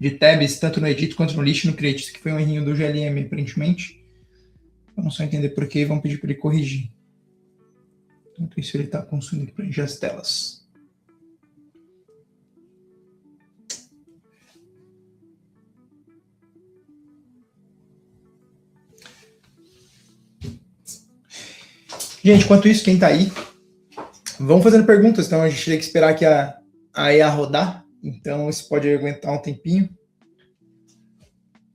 de tabs, tanto no edit quanto no list e no create. Isso aqui foi um errinho do GLM, aparentemente. Vamos só entender por que e vamos pedir para ele corrigir. Enquanto isso, ele está consumindo para preencher as telas. Gente, enquanto isso, quem está aí, vão fazendo perguntas. Então, a gente tem que esperar aqui a EA rodar. Então, isso pode aguentar um tempinho.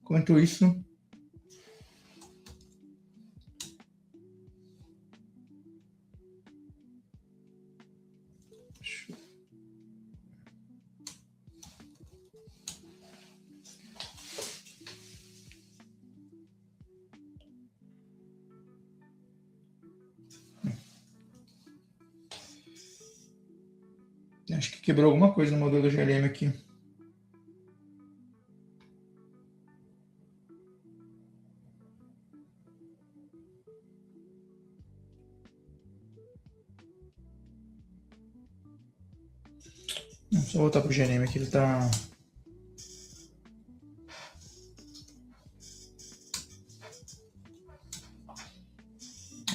Enquanto isso... Acho que quebrou alguma coisa no modelo do GLM aqui. Só voltar pro GLM aqui, ele tá...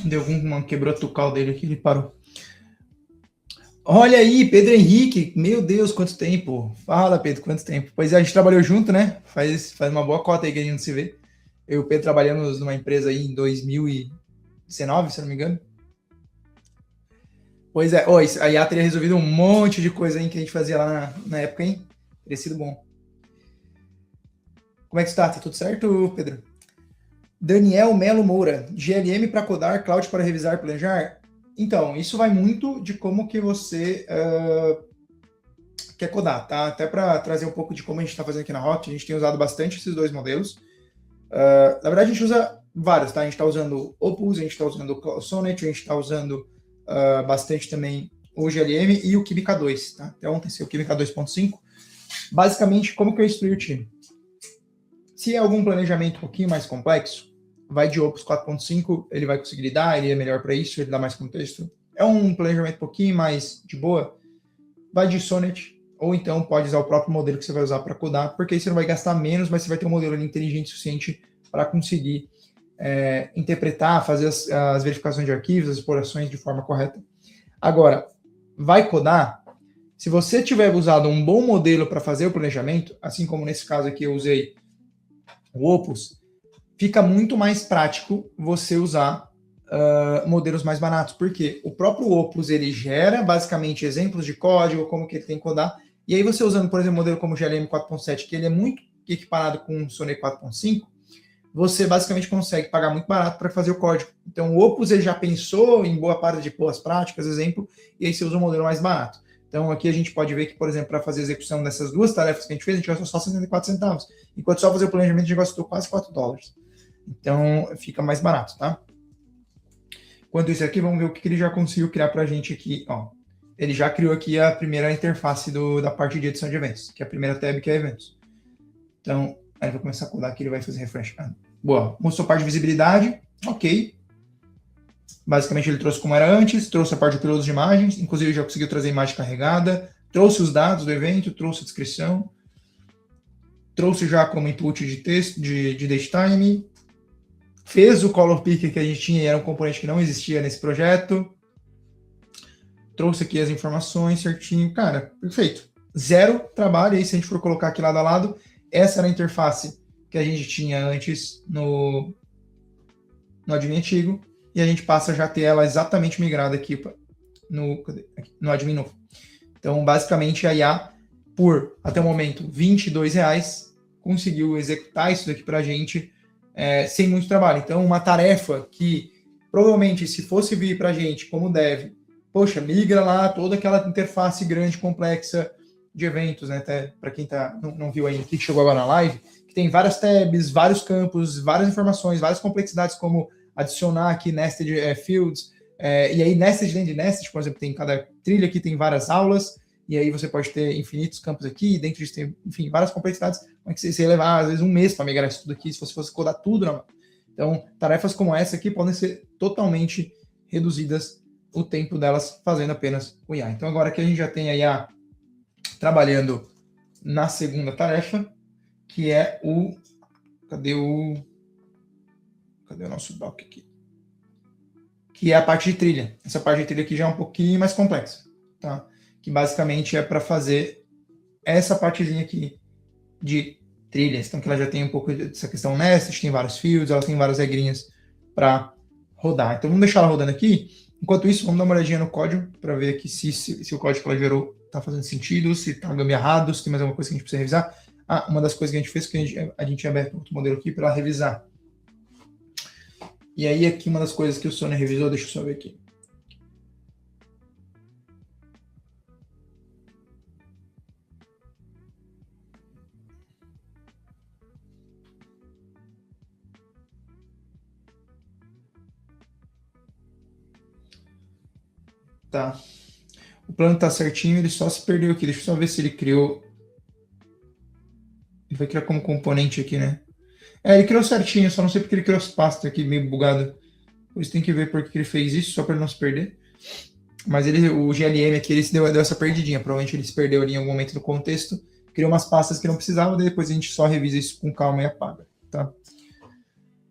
Deu alguma... Quebrou a tucal dele aqui, ele parou. Olha aí, Pedro Henrique, meu Deus, quanto tempo. Fala, Pedro, quanto tempo. Pois é, a gente trabalhou junto, né? Faz uma boa cota aí que a gente não se vê. Eu e o Pedro trabalhamos numa empresa aí em 2019, se não me engano. Pois é, a IA teria resolvido um monte de coisa aí que a gente fazia lá na época, hein? Teria sido bom. Como é que está? Tá tudo certo, Pedro? Daniel Melo Moura, GLM para codar, Cloud para revisar, planejar? Então, isso vai muito de como que você quer codar, tá? Até para trazer um pouco de como a gente está fazendo aqui na Rocket, a gente tem usado bastante esses dois modelos. Na verdade, a gente usa vários, tá? A gente está usando o Opus, a gente está usando o Sonnet, a gente está usando bastante também o GLM e o Kibika 2, tá? Até ontem saiu o Kibika 2.5. Basicamente, como que eu instruí o time? Se é algum planejamento um pouquinho mais complexo, vai de Opus 4.5, ele vai conseguir lidar, ele é melhor para isso, ele dá mais contexto. É um planejamento um pouquinho mais de boa, vai de Sonnet, ou então pode usar o próprio modelo que você vai usar para codar, porque aí você não vai gastar menos, mas você vai ter um modelo ali inteligente o suficiente para conseguir interpretar, fazer as verificações de arquivos, as explorações de forma correta. Agora, vai codar, se você tiver usado um bom modelo para fazer o planejamento, assim como nesse caso aqui eu usei o Opus, fica muito mais prático você usar modelos mais baratos, porque o próprio Opus ele gera basicamente exemplos de código, como que ele tem que codar, e aí você usando, por exemplo, um modelo como o GLM 4.7, que ele é muito equiparado com o Sonnet 4.5, você basicamente consegue pagar muito barato para fazer o código. Então o Opus ele já pensou em boa parte de boas práticas, exemplo, e aí você usa um modelo mais barato. Então, aqui a gente pode ver que, por exemplo, para fazer a execução dessas duas tarefas que a gente fez, a gente gastou só 64 centavos. Enquanto só fazer o planejamento, a gente gastou quase $4. Então, fica mais barato, tá? Enquanto isso aqui, vamos ver o que ele já conseguiu criar para a gente aqui. Ó, ele já criou aqui a primeira interface da parte de edição de eventos, que é a primeira tab, que é eventos. Então, aí ele vai começar a codar aqui, ele vai fazer refresh. Boa, mostrou a parte de visibilidade, ok. Basicamente ele trouxe como era antes, trouxe a parte de upload de imagens, inclusive já conseguiu trazer imagem carregada, trouxe os dados do evento, trouxe a descrição, trouxe já como input de texto, de datetime, fez o color picker que a gente tinha e era um componente que não existia nesse projeto, trouxe aqui as informações certinho, cara, perfeito. Zero trabalho, aí se a gente for colocar aqui lado a lado, essa era a interface que a gente tinha antes no admin antigo, e a gente passa a já ter ela exatamente migrada aqui no admin novo. Então, basicamente, a IA, por, até o momento, R$22, conseguiu executar isso daqui para a gente sem muito trabalho. Então, uma tarefa que, provavelmente, se fosse vir para a gente como dev, poxa, migra lá toda aquela interface grande, complexa de eventos, né? Até para quem não viu ainda, que chegou agora na live, que tem várias tabs, vários campos, várias informações, várias complexidades, como adicionar aqui nested fields, e aí nested dentro de nested, por exemplo, tem cada trilha aqui, tem várias aulas, e aí você pode ter infinitos campos aqui, dentro disso tem, enfim, várias complexidades, como é que você ia levar, às vezes, um mês para migrar isso tudo aqui, se você fosse codar tudo na mão. Então, tarefas como essa aqui podem ser totalmente reduzidas, o tempo delas fazendo apenas o IA. Então, agora que a gente já tem a IA trabalhando na segunda tarefa, que é o... Cadê o nosso doc aqui? Que é a parte de trilha. Essa parte de trilha aqui já é um pouquinho mais complexa, tá? Que basicamente é para fazer essa partezinha aqui de trilhas. Então, que ela já tem um pouco dessa questão nested, tem vários fields, ela tem várias regrinhas para rodar. Então, vamos deixar ela rodando aqui. Enquanto isso, vamos dar uma olhadinha no código para ver aqui se o código que ela gerou está fazendo sentido, se está gambiarrado, se tem mais alguma coisa que a gente precisa revisar. Uma das coisas que a gente fez, que a gente tinha aberto outro modelo aqui para revisar. E aí, aqui, uma das coisas que o Sônia revisou, deixa eu só ver aqui. Tá. O plano tá certinho, ele só se perdeu aqui. Deixa eu só ver se ele criou. Ele vai criar como componente aqui, né? Ele criou certinho, só não sei porque ele criou as pastas aqui, meio bugado. Depois tem que ver por que ele fez isso, só para ele não se perder. Mas o GLM aqui, ele deu essa perdidinha. Provavelmente ele se perdeu ali em algum momento do contexto, criou umas pastas que não precisava, daí depois a gente só revisa isso com calma e apaga, tá?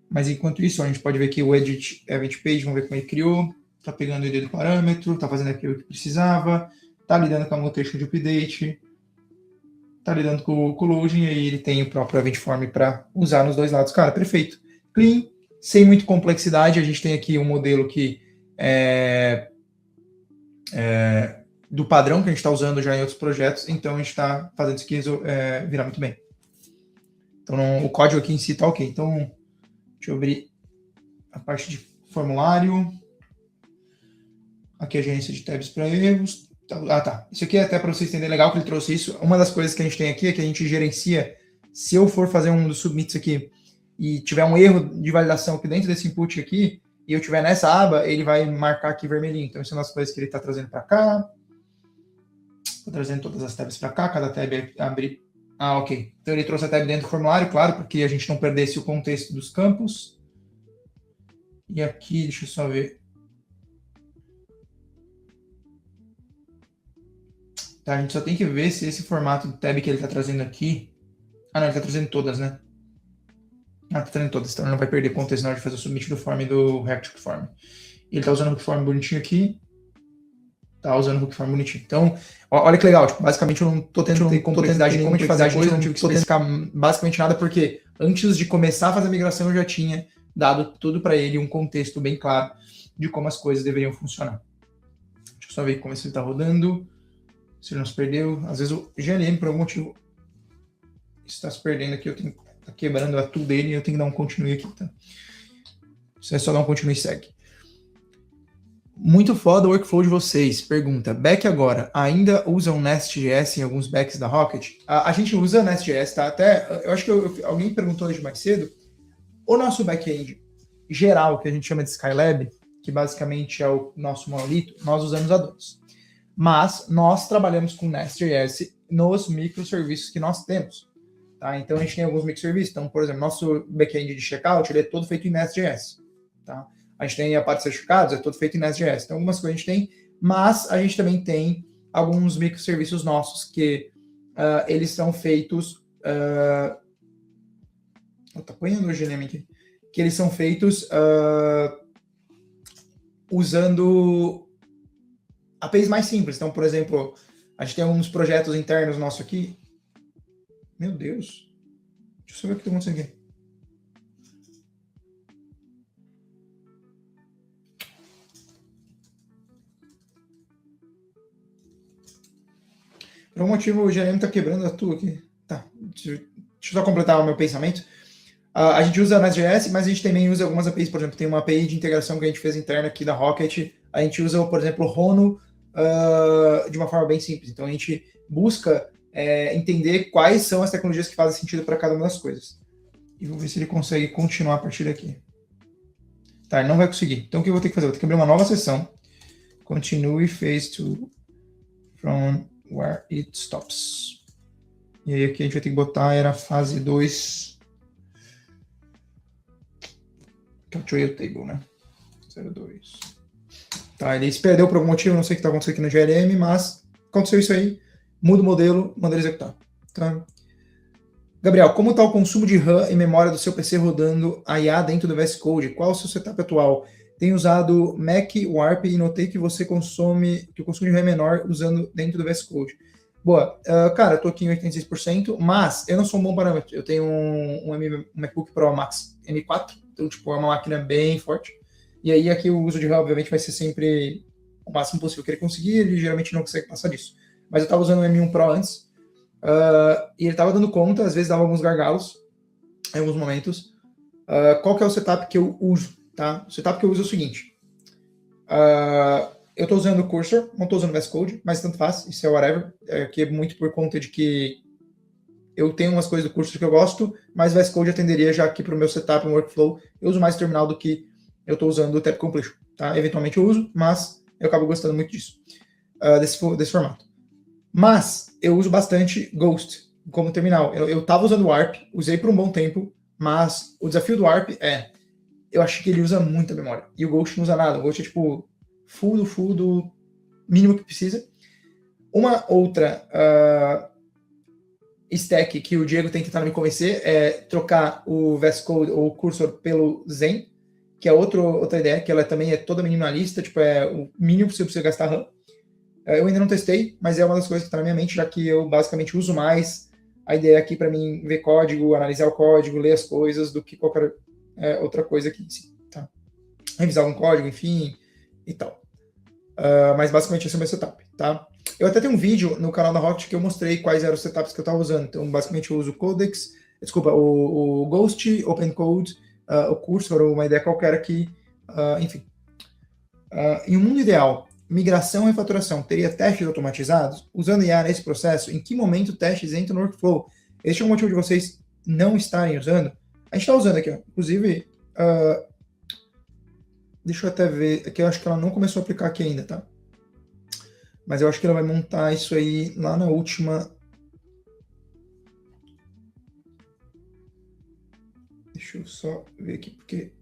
Mas enquanto isso, a gente pode ver aqui o Edit Event Page, vamos ver como ele criou. Tá pegando o ID do parâmetro, tá fazendo aquilo que precisava, tá lidando com a mutation de update, tá lidando com o login, e aí ele tem o próprio Event Form para usar nos dois lados. Cara, perfeito. Clean, sem muita complexidade, a gente tem aqui um modelo que do padrão que a gente está usando já em outros projetos, então a gente está fazendo isso aqui virar muito bem. Então, o código aqui em si está ok. Então, deixa eu abrir a parte de formulário. Aqui a gerência de tabs para erros. Tá. Isso aqui é até para vocês entenderem legal que ele trouxe isso. Uma das coisas que a gente tem aqui é que a gente gerencia, se eu for fazer um dos submits aqui e tiver um erro de validação aqui dentro desse input aqui, e eu tiver nessa aba, ele vai marcar aqui vermelhinho. Então, isso é uma das coisas que ele está trazendo para cá. Estou trazendo todas as tabs para cá, cada tab abre. Ok. Então, ele trouxe a tab dentro do formulário, claro, porque a gente não perdesse o contexto dos campos. E aqui, deixa eu só ver. Tá, a gente só tem que ver se esse formato de tab que ele está trazendo aqui... não, ele está trazendo todas, né? Está trazendo todas, então ele não vai perder contexto na hora de fazer o submit do form do React Form. Ele está usando o hook form bonitinho aqui. Tá usando o hook form bonitinho. Então, olha que legal. Tipo, basicamente, eu não tô tendo complexidade nenhuma de fazer a coisa, não tive que especificar basicamente nada, porque antes de começar a fazer a migração, eu já tinha dado tudo para ele, um contexto bem claro de como as coisas deveriam funcionar. Deixa eu só ver como ele está rodando. Se ele não se perdeu. Às vezes o GLM, por algum motivo, está se perdendo aqui. Tá quebrando a tool dele e eu tenho que dar um continue aqui. Tá? Isso é só dar um continue e segue. Muito foda o workflow de vocês. Pergunta, back agora, ainda usam Nest.js em alguns backs da Rocket? A gente usa Nest.js, tá? Até, eu acho que alguém perguntou hoje mais cedo, o nosso back-end geral, que a gente chama de Skylab, que basicamente é o nosso monolito, nós usamos Adonis. Mas nós trabalhamos com Nest.js nos microserviços que nós temos. Tá? Então a gente tem alguns microserviços. Então, por exemplo, nosso back-end de checkout ele é todo feito em Nest.js. Tá? A gente tem a parte de certificados, é todo feito em Nest.js. Então, algumas coisas a gente tem, mas a gente também tem alguns microserviços nossos que eles são feitos. Tá apanhando o GNM aqui. Que eles são feitos usando APIs mais simples. Então, por exemplo, a gente tem alguns projetos internos nossos aqui. Meu Deus. Deixa eu ver o que está acontecendo aqui. Por algum motivo o GNM está quebrando a tua aqui. Tá. Deixa eu só completar o meu pensamento. A gente usa Nest.js, mas a gente também usa algumas APIs. Por exemplo, tem uma API de integração que a gente fez interna aqui da Rocket. A gente usa, por exemplo, o Rono de uma forma bem simples. Então, a gente busca entender quais são as tecnologias que fazem sentido para cada uma das coisas. E vou ver se ele consegue continuar a partir daqui. Tá, ele não vai conseguir. Então, o que eu vou ter que fazer? Eu vou ter que abrir uma nova sessão. Continue phase 2 from where it stops. E aí, aqui a gente vai ter que botar, era fase 2... que é o trail table, né? 02. Tá, ele se perdeu por algum motivo, não sei o que está acontecendo aqui no GLM, mas aconteceu isso aí, muda o modelo, manda ele executar. Tá? Gabriel, como está o consumo de RAM e memória do seu PC rodando a IA dentro do VS Code? Qual o seu setup atual? Tenho usado Mac Warp e notei que você que o consumo de RAM é menor usando dentro do VS Code. Boa, cara, eu estou aqui em 86%, mas eu não sou um bom parâmetro. Eu tenho um MacBook Pro Max M4, então, tipo, é uma máquina bem forte. E aí, aqui, o uso de RAM, obviamente, vai ser sempre o máximo possível que ele conseguir. Ele geralmente não consegue passar disso. Mas eu estava usando o M1 Pro antes. E ele estava dando conta, às vezes dava alguns gargalos, em alguns momentos. Qual que é o setup que eu uso? Tá? O setup que eu uso é o seguinte. Eu estou usando o Cursor, não estou usando o VS Code, mas tanto faz, isso é whatever. Que é muito por conta de que eu tenho umas coisas do Cursor que eu gosto, mas o VS Code atenderia já aqui para o meu setup, um workflow. Eu uso mais o terminal do que eu estou usando o Tab Completion. Tá? Eventualmente eu uso, mas eu acabo gostando muito disso, desse formato. Mas eu uso bastante Ghost como terminal. Eu estava usando o Warp, usei por um bom tempo, mas o desafio do Warp eu acho que ele usa muita memória. E o Ghost não usa nada. O Ghost é tipo full do mínimo que precisa. Uma outra stack que o Diego tem tentado me convencer é trocar o VS Code ou o Cursor pelo Zen, que é outra ideia, que ela também é toda minimalista, tipo, é o mínimo possível para você gastar RAM. Eu ainda não testei, mas é uma das coisas que está na minha mente, já que eu basicamente uso mais a ideia aqui para mim ver código, analisar o código, ler as coisas, do que qualquer outra coisa aqui. Tá? Revisar algum código, enfim, e tal. Mas basicamente esse é o meu setup, tá? Eu até tenho um vídeo no canal da Rocket que eu mostrei quais eram os setups que eu estava usando. Então, basicamente, eu uso o Codex, o Ghost, OpenCode, o Cursor, uma ideia qualquer aqui, enfim. Em um mundo ideal, migração e faturação, teria testes automatizados? Usando IA nesse processo, em que momento testes entram no workflow? Este é o motivo de vocês não estarem usando? A gente está usando aqui, ó. Inclusive, deixa eu até ver, aqui eu acho que ela não começou a aplicar aqui ainda, tá? Mas eu acho que ela vai montar isso aí lá na última. Deixa eu só ver aqui, porque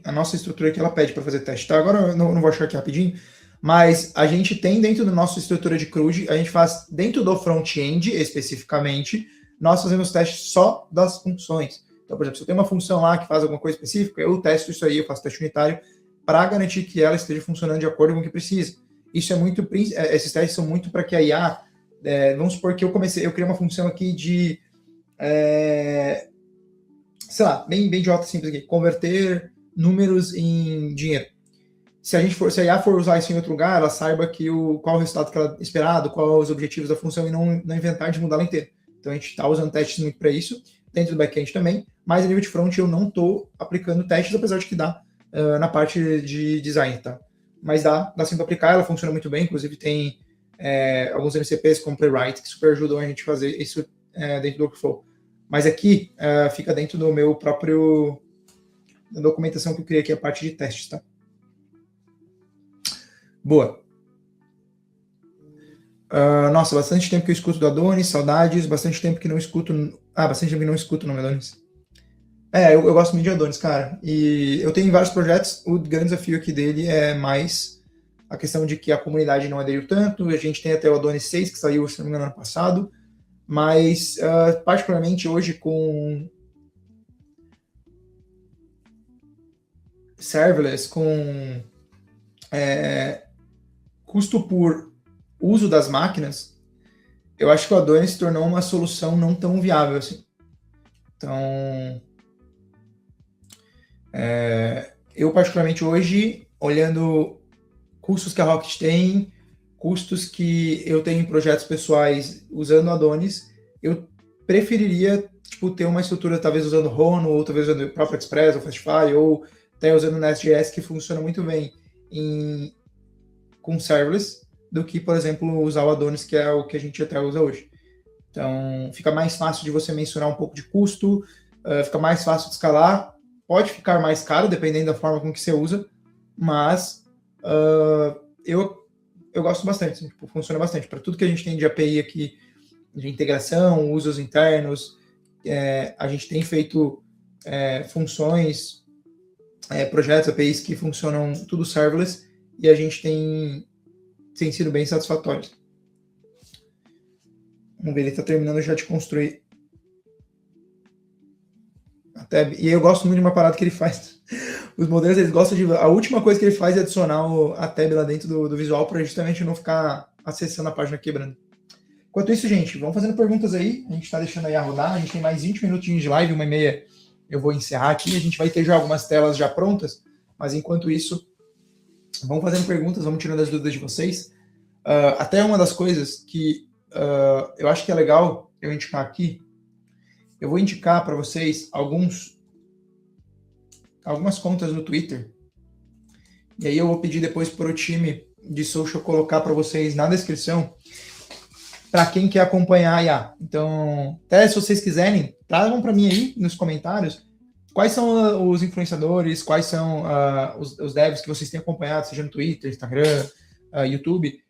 a nossa estrutura aqui ela pede para fazer teste, tá? Agora eu não vou achar aqui rapidinho, mas a gente tem dentro da nossa estrutura de CRUD, a gente faz dentro do front-end especificamente, nós fazemos testes só das funções. Então, por exemplo, se eu tenho uma função lá que faz alguma coisa específica, eu testo isso aí, eu faço teste unitário para garantir que ela esteja funcionando de acordo com o que precisa. Isso é muito, esses testes são muito para que a IA, vamos supor que eu criei uma função aqui de, sei lá, bem idiota, simples aqui, converter números em dinheiro. Se a IA for usar isso em outro lugar, ela saiba qual o resultado que ela esperado, quais os objetivos da função e não inventar de mudar ela inteira. Então a gente está usando testes muito para isso, dentro do back-end também, mas a nível de front eu não estou aplicando testes, apesar de que dá na parte de design, tá? mas dá sim para aplicar, ela funciona muito bem, inclusive tem alguns MCPs como Playwright que super ajudam a gente a fazer isso dentro do workflow. Mas aqui fica dentro do meu próprio da documentação que eu criei aqui, a parte de testes, tá? Boa. Nossa, bastante tempo que eu escuto do Adonis, saudades, bastante tempo que não escuto... bastante tempo que não escuto o nome Adonis. Eu gosto muito de Adonis, cara. E eu tenho vários projetos, o grande desafio aqui dele é mais a questão de que a comunidade não aderiu tanto, a gente tem até o Adonis 6, que saiu, se não me engano, ano passado, mas particularmente hoje com serverless, com custo por uso das máquinas, eu acho que o Adonis se tornou uma solução não tão viável assim. Então, eu particularmente hoje, olhando custos que a Rocket tem, custos que eu tenho em projetos pessoais usando o Adonis, eu preferiria ter uma estrutura talvez usando Rono, ou talvez usando o próprio Express, ou Fastify, ou até usando o Nest.js, que funciona muito bem com serverless, do que, por exemplo, usar o Adonis, que é o que a gente até usa hoje. Então, fica mais fácil de você mensurar um pouco de custo, fica mais fácil de escalar, pode ficar mais caro, dependendo da forma com que você usa, mas eu gosto bastante, assim, funciona bastante. Para tudo que a gente tem de API aqui, de integração, usos internos, a gente tem feito funções, projetos, APIs que funcionam tudo serverless, e a gente tem sido bem satisfatório. Vamos ver, ele está terminando já de construir a tab. E eu gosto muito de uma parada que ele faz. Os modelos, eles gostam de... A última coisa que ele faz é adicionar a tab lá dentro do visual para justamente não ficar acessando a página quebrando. Enquanto isso, gente, vamos fazendo perguntas aí. A gente está deixando aí a rodar. A gente tem mais 20 minutinhos de live, 1h30 eu vou encerrar aqui. A gente vai ter já algumas telas já prontas, mas enquanto isso, vamos fazendo perguntas, vamos tirando as dúvidas de vocês. Até uma das coisas que eu acho que é legal eu indicar aqui, eu vou indicar para vocês algumas contas no Twitter, e aí eu vou pedir depois para o time de social colocar para vocês na descrição, para quem quer acompanhar a IA. Então, até se vocês quiserem, tragam para mim aí nos comentários quais são os influenciadores, quais são os devs que vocês têm acompanhado, seja no Twitter, Instagram, YouTube,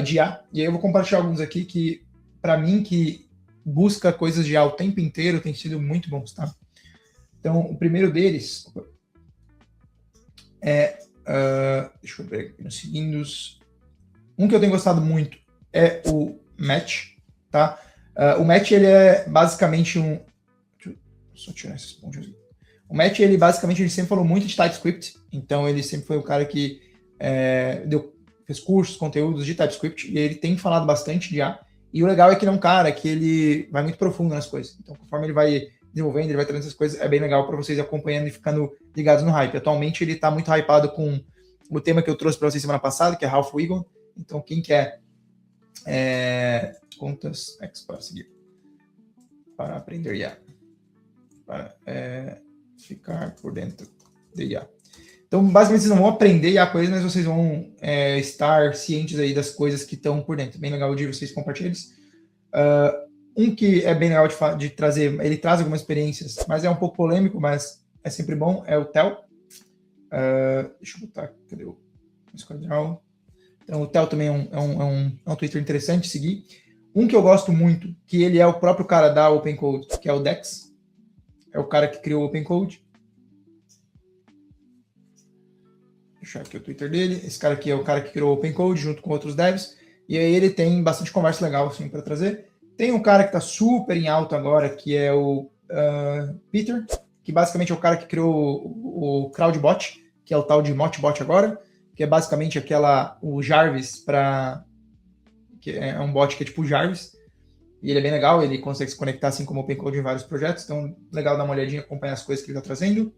de IA. E aí eu vou compartilhar alguns aqui que, para mim, que busca coisas de IA o tempo inteiro, tem sido muito bons, tá? Então, o primeiro deles deixa eu ver aqui nos segundos. Um que eu tenho gostado muito é o Match, tá? O Match, ele é basicamente deixa eu só tirar esses pontos aqui. O Match, ele basicamente, ele sempre falou muito de TypeScript, então ele sempre foi o cara que fez cursos, conteúdos de TypeScript, e ele tem falado bastante de IA. E o legal é que ele é um cara que ele vai muito profundo nas coisas. Então, conforme ele vai desenvolvendo, ele vai trazendo essas coisas, é bem legal para vocês acompanhando e ficando ligados no hype. Atualmente, ele está muito hypado com o tema que eu trouxe para vocês semana passada, que é Ralph Wiggum. Então, quem quer contas para seguir, para aprender IA, para ficar por dentro de IA. Então, basicamente, vocês não vão aprender IA com eles, mas vocês vão estar cientes aí das coisas que estão por dentro. Bem legal de vocês compartilharem. Um que é bem legal de trazer, ele traz algumas experiências, mas é um pouco polêmico, mas é sempre bom, é o Tel. Deixa eu botar, cadê o esquadrão? Então, o Tel também é um Twitter interessante de seguir. Um que eu gosto muito, que ele é o próprio cara da OpenCode, que é o Dex. É o cara que criou o OpenCode. Deixa eu aqui o Twitter dele. Esse cara aqui é o cara que criou o OpenCode junto com outros devs. E aí ele tem bastante conversa legal assim, para trazer. Tem um cara que está super em alta agora, que é o Peter, que basicamente é o cara que criou o CrowdBot, que é o tal de Motbot agora, que é basicamente o Jarvis, que é um bot que é tipo o Jarvis. E ele é bem legal, ele consegue se conectar assim como o OpenCode em vários projetos. Então, legal dar uma olhadinha, acompanhar as coisas que ele está trazendo.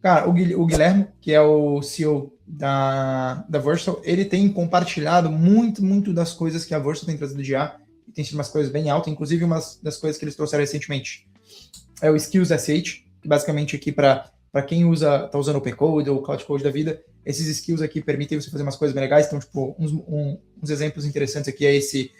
Cara, o Guilherme, que é o CEO da Vercel, ele tem compartilhado muito das coisas que a Vercel tem trazido de IA, e tem sido umas coisas bem altas, inclusive uma das coisas que eles trouxeram recentemente é o Skills SH, que basicamente aqui para para quem está usando o OpenCode ou o Cloud Code da vida, esses skills aqui permitem você fazer umas coisas bem legais. Então, tipo, uns exemplos interessantes aqui é esse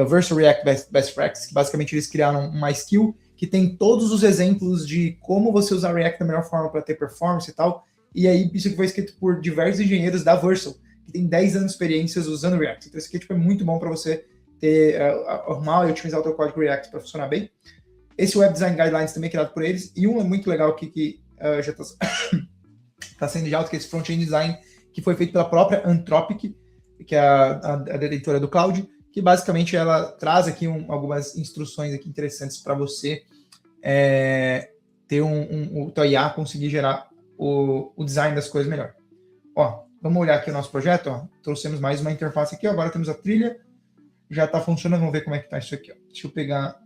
Versa React Best Practice, que basicamente eles criaram uma skill que tem todos os exemplos de como você usar React da melhor forma para ter performance e tal. E aí, isso aqui foi escrito por diversos engenheiros da Vercel, que tem 10 anos de experiências usando React. Então, isso aqui tipo, é muito bom para você arrumar e otimizar o teu código React para funcionar bem. Esse Web Design Guidelines também é criado por eles. E um é muito legal aqui que já está sendo de alto, que é esse Front-End Design, que foi feito pela própria Anthropic, que é a editora do Cloud, que basicamente ela traz aqui algumas instruções aqui interessantes para você ter o teu IA conseguir gerar o design das coisas melhor. Ó, vamos olhar aqui o nosso projeto, ó. Trouxemos mais uma interface aqui, agora temos a trilha, já está funcionando, vamos ver como é que está isso aqui. Ó. Deixa eu pegar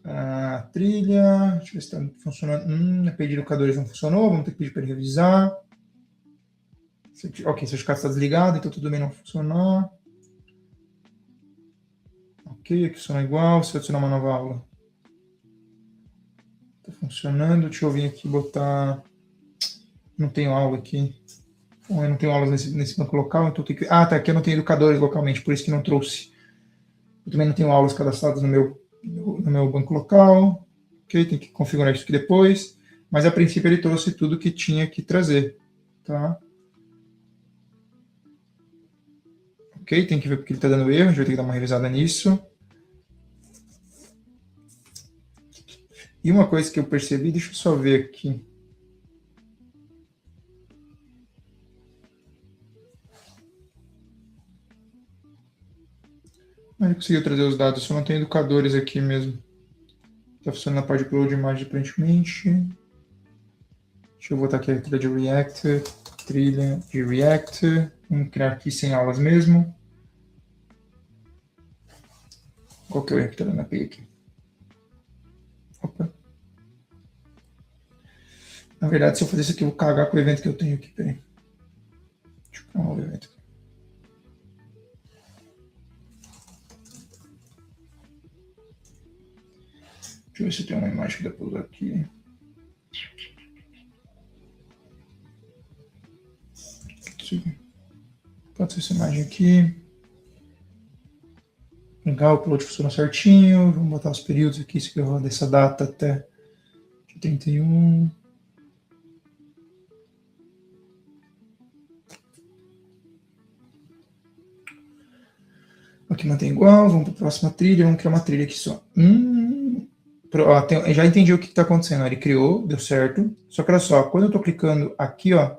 a trilha, deixa eu ver se está funcionando. A API de educadores não funcionou, vamos ter que pedir para ele revisar. Ok, certificado está desligado, então tudo bem não funcionar. Ok, aqui funciona igual, se eu adicionar uma nova aula. Está funcionando, deixa eu vir aqui e botar... Não tenho aula aqui. Bom, eu não tenho aulas nesse banco local, então tem que... Ah, tá, aqui eu não tenho educadores localmente, por isso que não trouxe. Eu também não tenho aulas cadastradas no meu banco local. Ok, tem que configurar isso aqui depois. Mas a princípio ele trouxe tudo que tinha que trazer, tá? Ok, tem que ver porque ele está dando erro, a gente vai ter que dar uma revisada nisso. E uma coisa que eu percebi, deixa eu só ver aqui. Ele conseguiu trazer os dados, só não tem educadores aqui mesmo. Está funcionando na parte de upload de imagem aparentemente. Deixa eu botar aqui a trilha de React. Trilha de React. Vamos criar aqui sem aulas mesmo. Qual que é o erro que está dando a API aqui? Opa. Na verdade, se eu fazer isso aqui, eu vou cagar com o evento que eu tenho aqui. Peraí. Deixa eu criar um novo evento. Deixa eu ver se tem uma imagem que dá para usar aqui. Pode ser essa imagem aqui. Legal, o upload funciona certinho. Vamos botar os períodos aqui, isso que eu vou dessa data até 31. Aqui mantém igual, vamos para a próxima trilha, vamos criar uma trilha aqui só. Já entendi o que está acontecendo. Ele criou, deu certo. Só que olha só, quando eu estou clicando aqui, ó,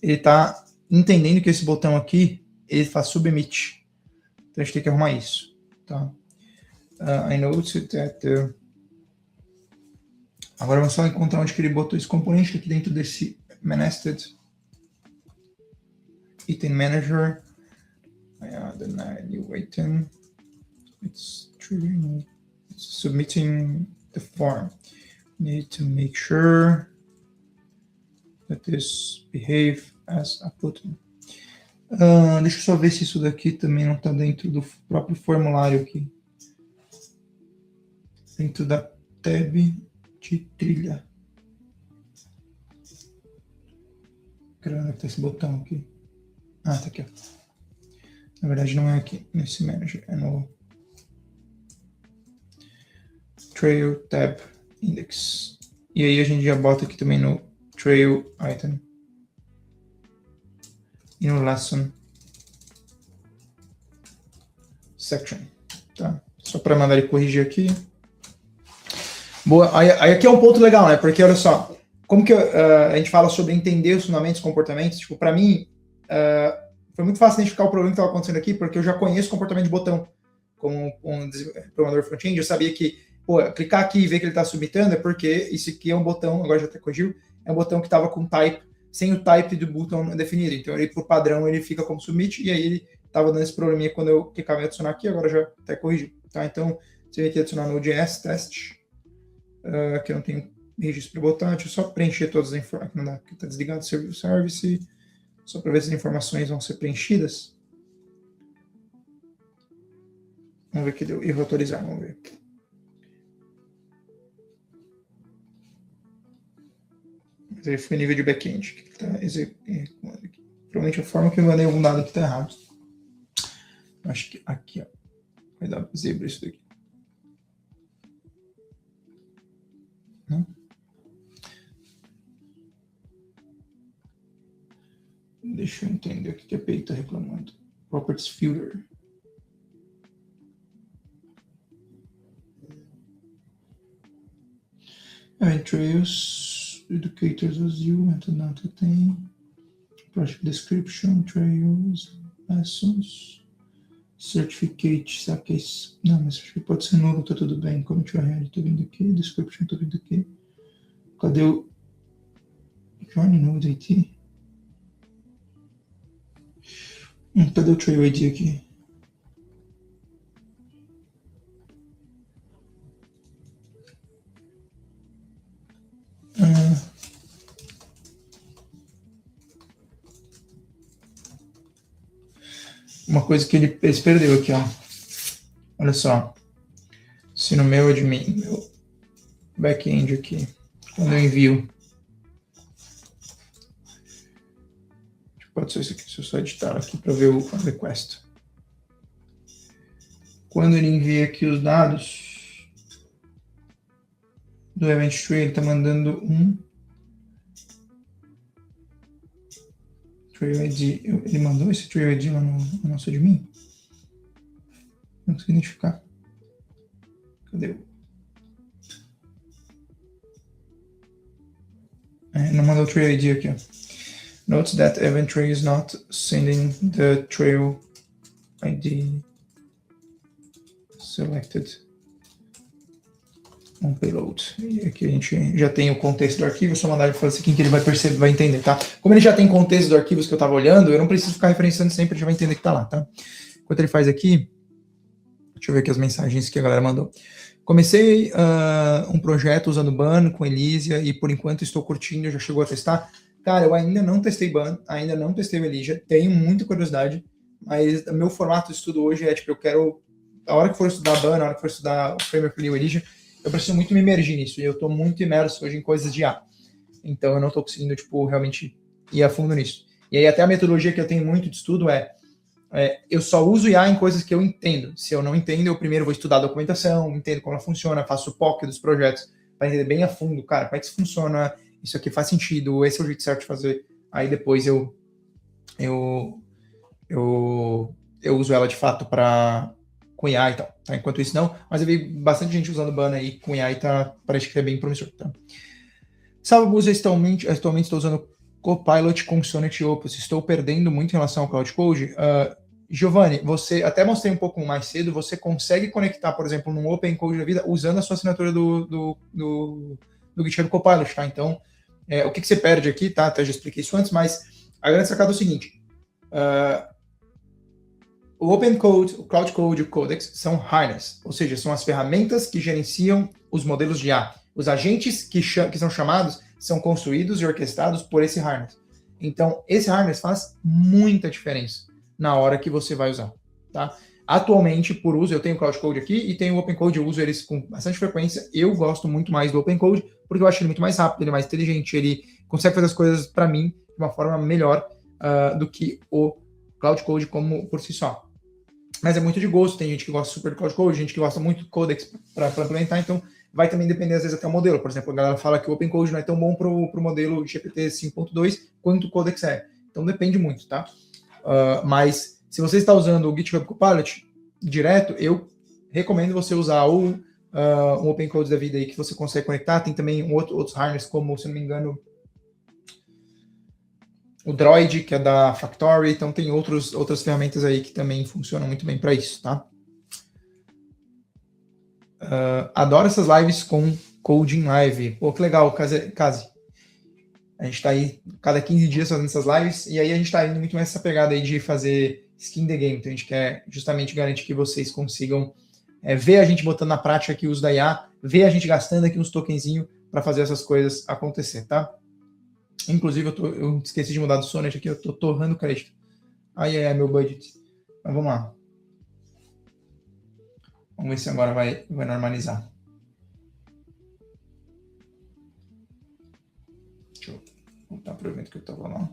ele está entendendo que esse botão aqui, ele faz submit. Então a gente tem que arrumar isso. Tá? I noticed that... Agora vamos só encontrar onde que ele botou esse componente aqui dentro desse Nested Item Manager. The new item. It's triggering. It's submitting the form. Need to make sure that this behave as a button. Deixa eu só ver se isso daqui também não está dentro do próprio formulário aqui. Dentro da tab de trilha. Onde está esse botão aqui? Ah, tá aqui, ó. Na verdade, não é aqui, nesse manager, é no Trail Tab Index. E aí a gente já bota aqui também no Trail Item. E no Lesson Section. Tá? Só para mandar ele corrigir aqui. Boa. Aí aqui é um ponto legal, né? Porque olha só, como que a gente fala sobre entender os fundamentos, comportamentos, tipo, para mim, foi muito fácil identificar o problema que estava acontecendo aqui, porque eu já conheço o comportamento de botão. Como um programador front-end, eu sabia que, clicar aqui e ver que ele está submitando é porque isso aqui é um botão, agora já até corrigiu, é um botão que estava com type, sem o type do botão definido. Então, ele, por padrão, ele fica como submit, e aí ele estava dando esse probleminha quando eu clicava em adicionar aqui, agora já até corrigiu. Tá? Então, você vem aqui adicionar no JS test, aqui eu não tenho registro para botar, deixa eu só preencher todas as informações, não dá, aqui está desligado o service, só para ver se as informações vão ser preenchidas. Vamos ver que deu erro autorizar, vamos ver. Mas ele foi nível de back-end. Que tá provavelmente a forma que eu mandei algum dado aqui está errado. Acho que aqui, ó. Vai dar zebra isso daqui. Não? Deixa eu entender o que a API está reclamando. Properties filter. Trails, educators was you, metadata tem. Project description, trails, lessons, certificate, sabe que é isso? Não, mas acho que pode ser nulo, tá tudo bem. Commit ahead, tô vendo aqui. Description, tô vendo aqui. Cadê o Join Node IT? Cadê o Trail ID aqui? Uma coisa que ele perdeu aqui, ó. Olha só. Se no meu admin, meu back-end aqui, quando eu envio. Pode ser isso aqui, se eu só editar aqui para ver o request. Quando ele envia aqui os dados do Event Tree, ele está mandando um Trail ID. Ele mandou esse Trail ID lá no nosso admin? Não consigo identificar. Cadê? Não mandou o Trail ID aqui, ó. Note that Event Tray is not sending the Trail ID selected on payload. E aqui a gente já tem o contexto do arquivo, só mandar ele falar assim que ele vai perceber, vai entender, tá? Como ele já tem contexto dos arquivos que eu estava olhando, eu não preciso ficar referenciando sempre, ele já vai entender que está lá, tá? Enquanto ele faz aqui, deixa eu ver aqui as mensagens que a galera mandou. Comecei um projeto usando Ban com Elysia e por enquanto estou curtindo, já chegou a testar. Cara, eu ainda não testei Ban, ainda não testei o Elysia, tenho muita curiosidade, mas o meu formato de estudo hoje é, tipo, eu quero, a hora que for estudar Ban, a hora que for estudar o framework ali, o Elysia, eu preciso muito me emergir nisso, e eu estou muito imerso hoje em coisas de IA. Então eu não estou conseguindo, tipo, realmente ir a fundo nisso. E aí até a metodologia que eu tenho muito de estudo eu só uso IA em coisas que eu entendo. Se eu não entendo, eu primeiro vou estudar a documentação, entendo como ela funciona, faço o POC dos projetos, para entender bem a fundo, cara, como é que isso funciona, isso aqui faz sentido, esse é o jeito certo de fazer. Aí depois eu uso ela de fato para com IA e tal. Tá? Enquanto isso não, mas eu vi bastante gente usando Ban aí com IA e parece que é bem promissor. Tá? Salve, Buzi, atualmente estou usando Copilot com Sonnet Opus. Estou perdendo muito em relação ao Cloud Code. Giovanni, você até mostrei um pouco mais cedo, você consegue conectar, por exemplo, num Open Code da vida usando a sua assinatura do GitHub Copilot, tá? Então, o que você perde aqui, tá? Até já expliquei isso antes, mas a grande sacada é o seguinte. O Open Code, o Cloud Code e o Codex são harness, ou seja, são as ferramentas que gerenciam os modelos de IA. Os agentes que são chamados são construídos e orquestrados por esse harness. Então, esse harness faz muita diferença na hora que você vai usar. Tá? Atualmente, por uso, eu tenho o Cloud Code aqui e tenho o Open Code, eu uso eles com bastante frequência. Eu gosto muito mais do Open Code, porque eu acho ele muito mais rápido, ele é mais inteligente, ele consegue fazer as coisas para mim de uma forma melhor do que o Cloud Code como por si só. Mas é muito de gosto, tem gente que gosta super do Cloud Code, gente que gosta muito do Codex para implementar, então vai também depender às vezes até o modelo. Por exemplo, a galera fala que o Open Code não é tão bom para o modelo GPT 5.2 quanto o Codex é. Então depende muito, tá? Mas se você está usando o GitHub Copilot direto, eu recomendo você usar um Open Code da vida aí que você consegue conectar. Tem também outros harness, como, se não me engano, o Droid, que é da Factory, então tem outras ferramentas aí que também funcionam muito bem para isso, tá? Adoro essas lives com Coding Live. Pô, que legal, Kazi. A gente tá aí cada 15 dias fazendo essas lives, e aí a gente tá indo muito mais essa pegada aí de fazer skin the game. Então a gente quer justamente garantir que vocês consigam ver a gente botando na prática aqui o uso da IA, ver a gente gastando aqui uns tokenzinhos para fazer essas coisas acontecer, tá? Inclusive, eu esqueci de mudar do Sonnet aqui, eu tô torrando crédito. Aí meu budget. Mas vamos lá. Vamos ver se agora vai normalizar. Deixa eu que eu tava lá.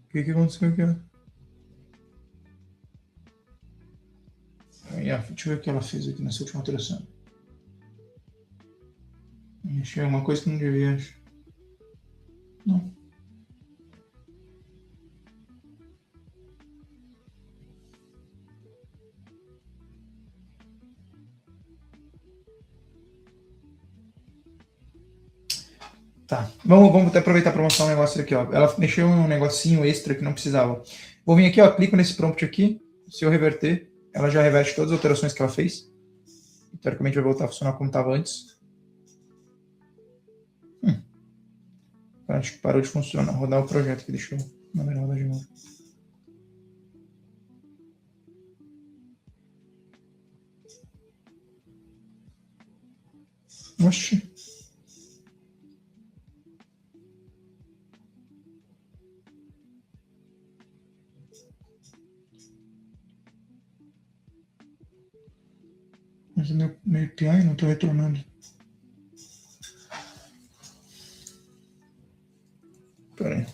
O que aconteceu aqui? Deixa eu ver o que ela fez aqui nessa última alteração. Achei alguma coisa que não devia. Não. Tá, vamos até aproveitar para mostrar um negócio aqui, ó. Ela mexeu em um negocinho extra que não precisava. Vou vir aqui, ó, clico nesse prompt aqui. Se eu reverter, ela já reverte todas as alterações que ela fez. Teoricamente vai voltar a funcionar como estava antes. Acho que parou de funcionar. Rodar o projeto aqui, deixa eu mandar ele rodar de novo. Oxi. Mas meu API não está retornando. Pera aí.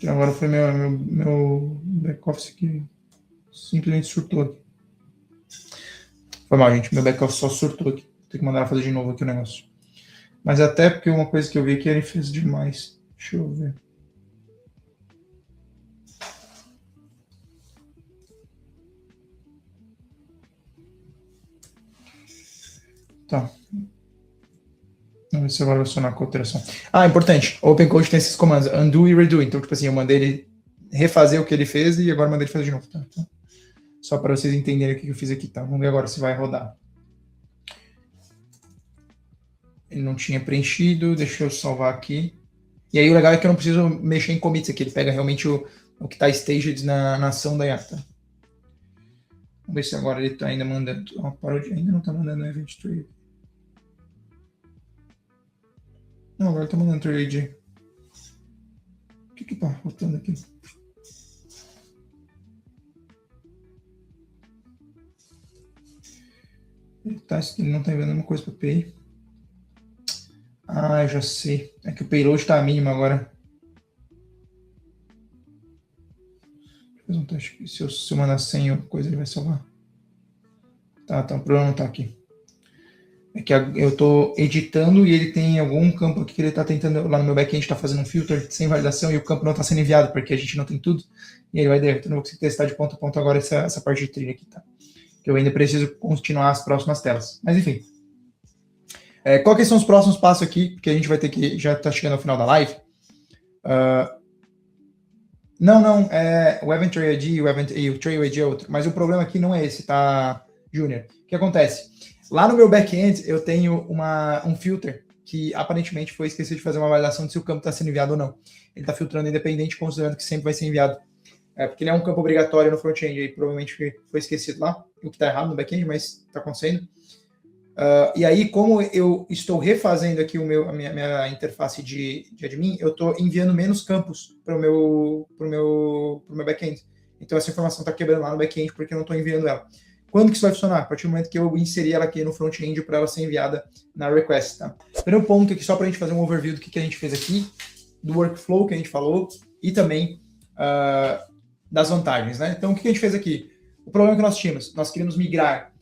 Que agora foi meu back-office que simplesmente surtou aqui. Foi mal, gente. Meu back-office só surtou aqui. Tem que mandar ela fazer de novo aqui o negócio. Mas até porque uma coisa que eu vi que ele fez demais. Deixa eu ver. Tá. Vamos ver se agora vai funcionar com a alteração. Ah, importante. O OpenCode tem esses comandos, undo e redo. Então, tipo assim, eu mandei ele refazer o que ele fez e agora mandei ele fazer de novo. Tá? Então, só para vocês entenderem o que eu fiz aqui, tá? Vamos ver agora se vai rodar. Ele não tinha preenchido, deixa eu salvar aqui. E aí o legal é que eu não preciso mexer em commits aqui, ele pega realmente o que está staged na ação da IATA. Vamos ver se agora ele está ainda mandando. Parou de, ainda não está mandando event trade. Não, agora está mandando trade. O que está rotando aqui? Ele não está enviando uma coisa para Pay. Ah, eu já sei. É que o payload está mínimo agora. Deixa eu fazer um teste aqui. Se eu mandar 100 coisa, ele vai salvar. Tá, o problema não está aqui. É que eu estou editando e ele tem algum campo aqui que ele está tentando, lá no meu back-end, está fazendo um filter sem validação e o campo não está sendo enviado, porque a gente não tem tudo. E ele vai então eu não vou conseguir testar de ponto a ponto agora essa parte de trilha aqui, tá? Que eu ainda preciso continuar as próximas telas. Mas enfim. Quais são os próximos passos aqui? Porque a gente vai ter que, já está chegando ao final da live. Não, o Event Tray ID e o Tray ID é outro. Mas o problema aqui não é esse, tá, Júnior? O que acontece? Lá no meu back-end, eu tenho um filter que aparentemente foi esquecido de fazer uma validação de se o campo está sendo enviado ou não. Ele está filtrando independente, considerando que sempre vai ser enviado. Porque ele é um campo obrigatório no front-end, aí provavelmente foi esquecido lá, o que está errado no back-end, mas está acontecendo. E aí, como eu estou refazendo aqui a minha interface de admin, eu estou enviando menos campos para o meu back-end. Então, essa informação está quebrando lá no back-end porque eu não estou enviando ela. Quando que isso vai funcionar? A partir do momento que eu inserir ela aqui no front-end para ela ser enviada na request. Tá? Primeiro ponto aqui, só para a gente fazer um overview do que a gente fez aqui, do workflow que a gente falou e também das vantagens. Né? Então, o que a gente fez aqui? O problema que nós tínhamos, nós queríamos migrar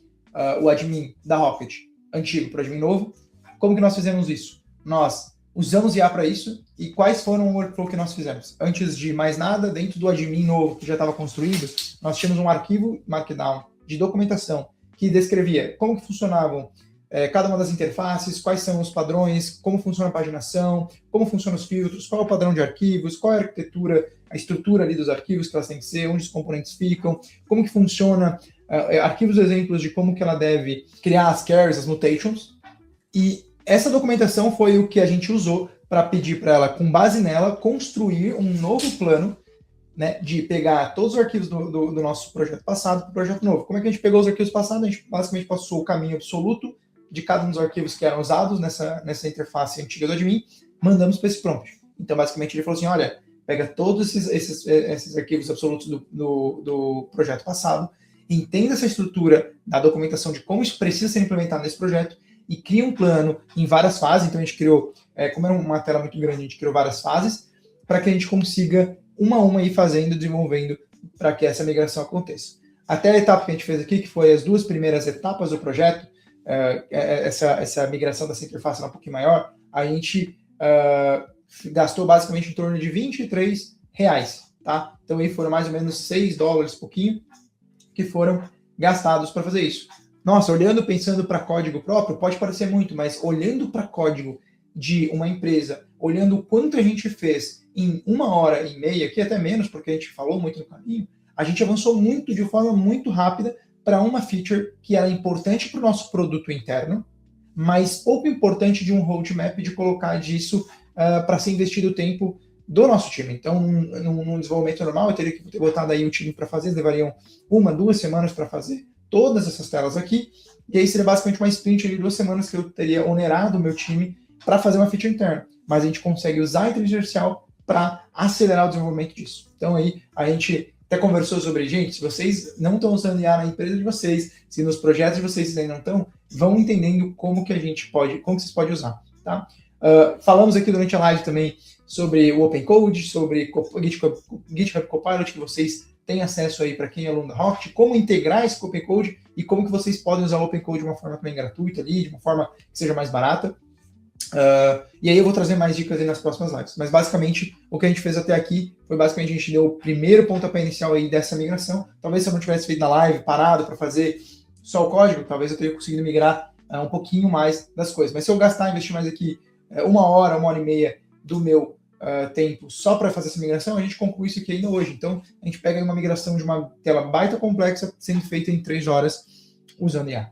o admin da Rocket antigo para o admin novo. Como que nós fizemos isso? Nós usamos IA para isso e quais foram o workflow que nós fizemos? Antes de mais nada, dentro do admin novo que já estava construído, nós tínhamos um arquivo Markdown de documentação que descrevia como que funcionavam cada uma das interfaces, quais são os padrões, como funciona a paginação, como funcionam os filtros, qual é o padrão de arquivos, qual é a arquitetura, a estrutura ali dos arquivos que elas têm que ser, onde os componentes ficam, como que funciona, arquivos exemplos de como que ela deve criar as carries, as mutations, e essa documentação foi o que a gente usou para pedir para ela, com base nela, construir um novo plano né, de pegar todos os arquivos do nosso projeto passado para o projeto novo. Como é que a gente pegou os arquivos passados? A gente basicamente passou o caminho absoluto de cada um dos arquivos que eram usados nessa interface antiga do admin, mandamos para esse prompt. Então, basicamente, ele falou assim, olha, pega todos esses arquivos absolutos do projeto passado, entenda essa estrutura da documentação de como isso precisa ser implementado nesse projeto e cria um plano em várias fases. Então, a gente criou, como era uma tela muito grande, a gente criou várias fases para que a gente consiga, uma a uma, ir fazendo, desenvolvendo para que essa migração aconteça. Até a etapa que a gente fez aqui, que foi as 2 primeiras etapas do projeto, essa migração dessa interface um pouquinho maior, a gente gastou basicamente em torno de R$23, tá? Então aí foram mais ou menos $6, pouquinho, que foram gastados para fazer isso. Nossa, olhando, pensando para código próprio, pode parecer muito, mas olhando para código de uma empresa, olhando o quanto a gente fez em 1h30, aqui até menos, porque a gente falou muito no caminho, a gente avançou muito, de forma muito rápida, para uma feature que era importante para o nosso produto interno, mas pouco importante de um roadmap de colocar disso para ser investido o tempo do nosso time. Então, num desenvolvimento normal, eu teria que ter botado aí o time para fazer, levariam 1, 2 semanas para fazer todas essas telas aqui, e aí seria basicamente uma sprint de 2 semanas que eu teria onerado o meu time para fazer uma feature interna. Mas a gente consegue usar a inteligência artificial para acelerar o desenvolvimento disso. Então aí a gente até conversou sobre, gente, se vocês não estão usando IA na empresa de vocês, se nos projetos de vocês ainda não estão, vão entendendo como que a gente pode, como que vocês podem usar, tá? Falamos aqui durante a live também sobre o Open Code, sobre GitHub Copilot, que vocês têm acesso aí para quem é aluno da Rocket, como integrar esse Open Code e como que vocês podem usar o Open Code de uma forma também gratuita ali, de uma forma que seja mais barata. E aí eu vou trazer mais dicas aí nas próximas lives. Mas basicamente, o que a gente fez até aqui foi basicamente a gente deu o primeiro pontapé inicial aí dessa migração. Talvez se eu não tivesse feito na live, parado para fazer só o código, talvez eu teria conseguido migrar um pouquinho mais das coisas. Mas se eu investir mais aqui 1h30 do meu tempo só para fazer essa migração, a gente conclui isso aqui ainda hoje. Então, a gente pega uma migração de uma tela baita complexa sendo feita em 3 horas usando IA.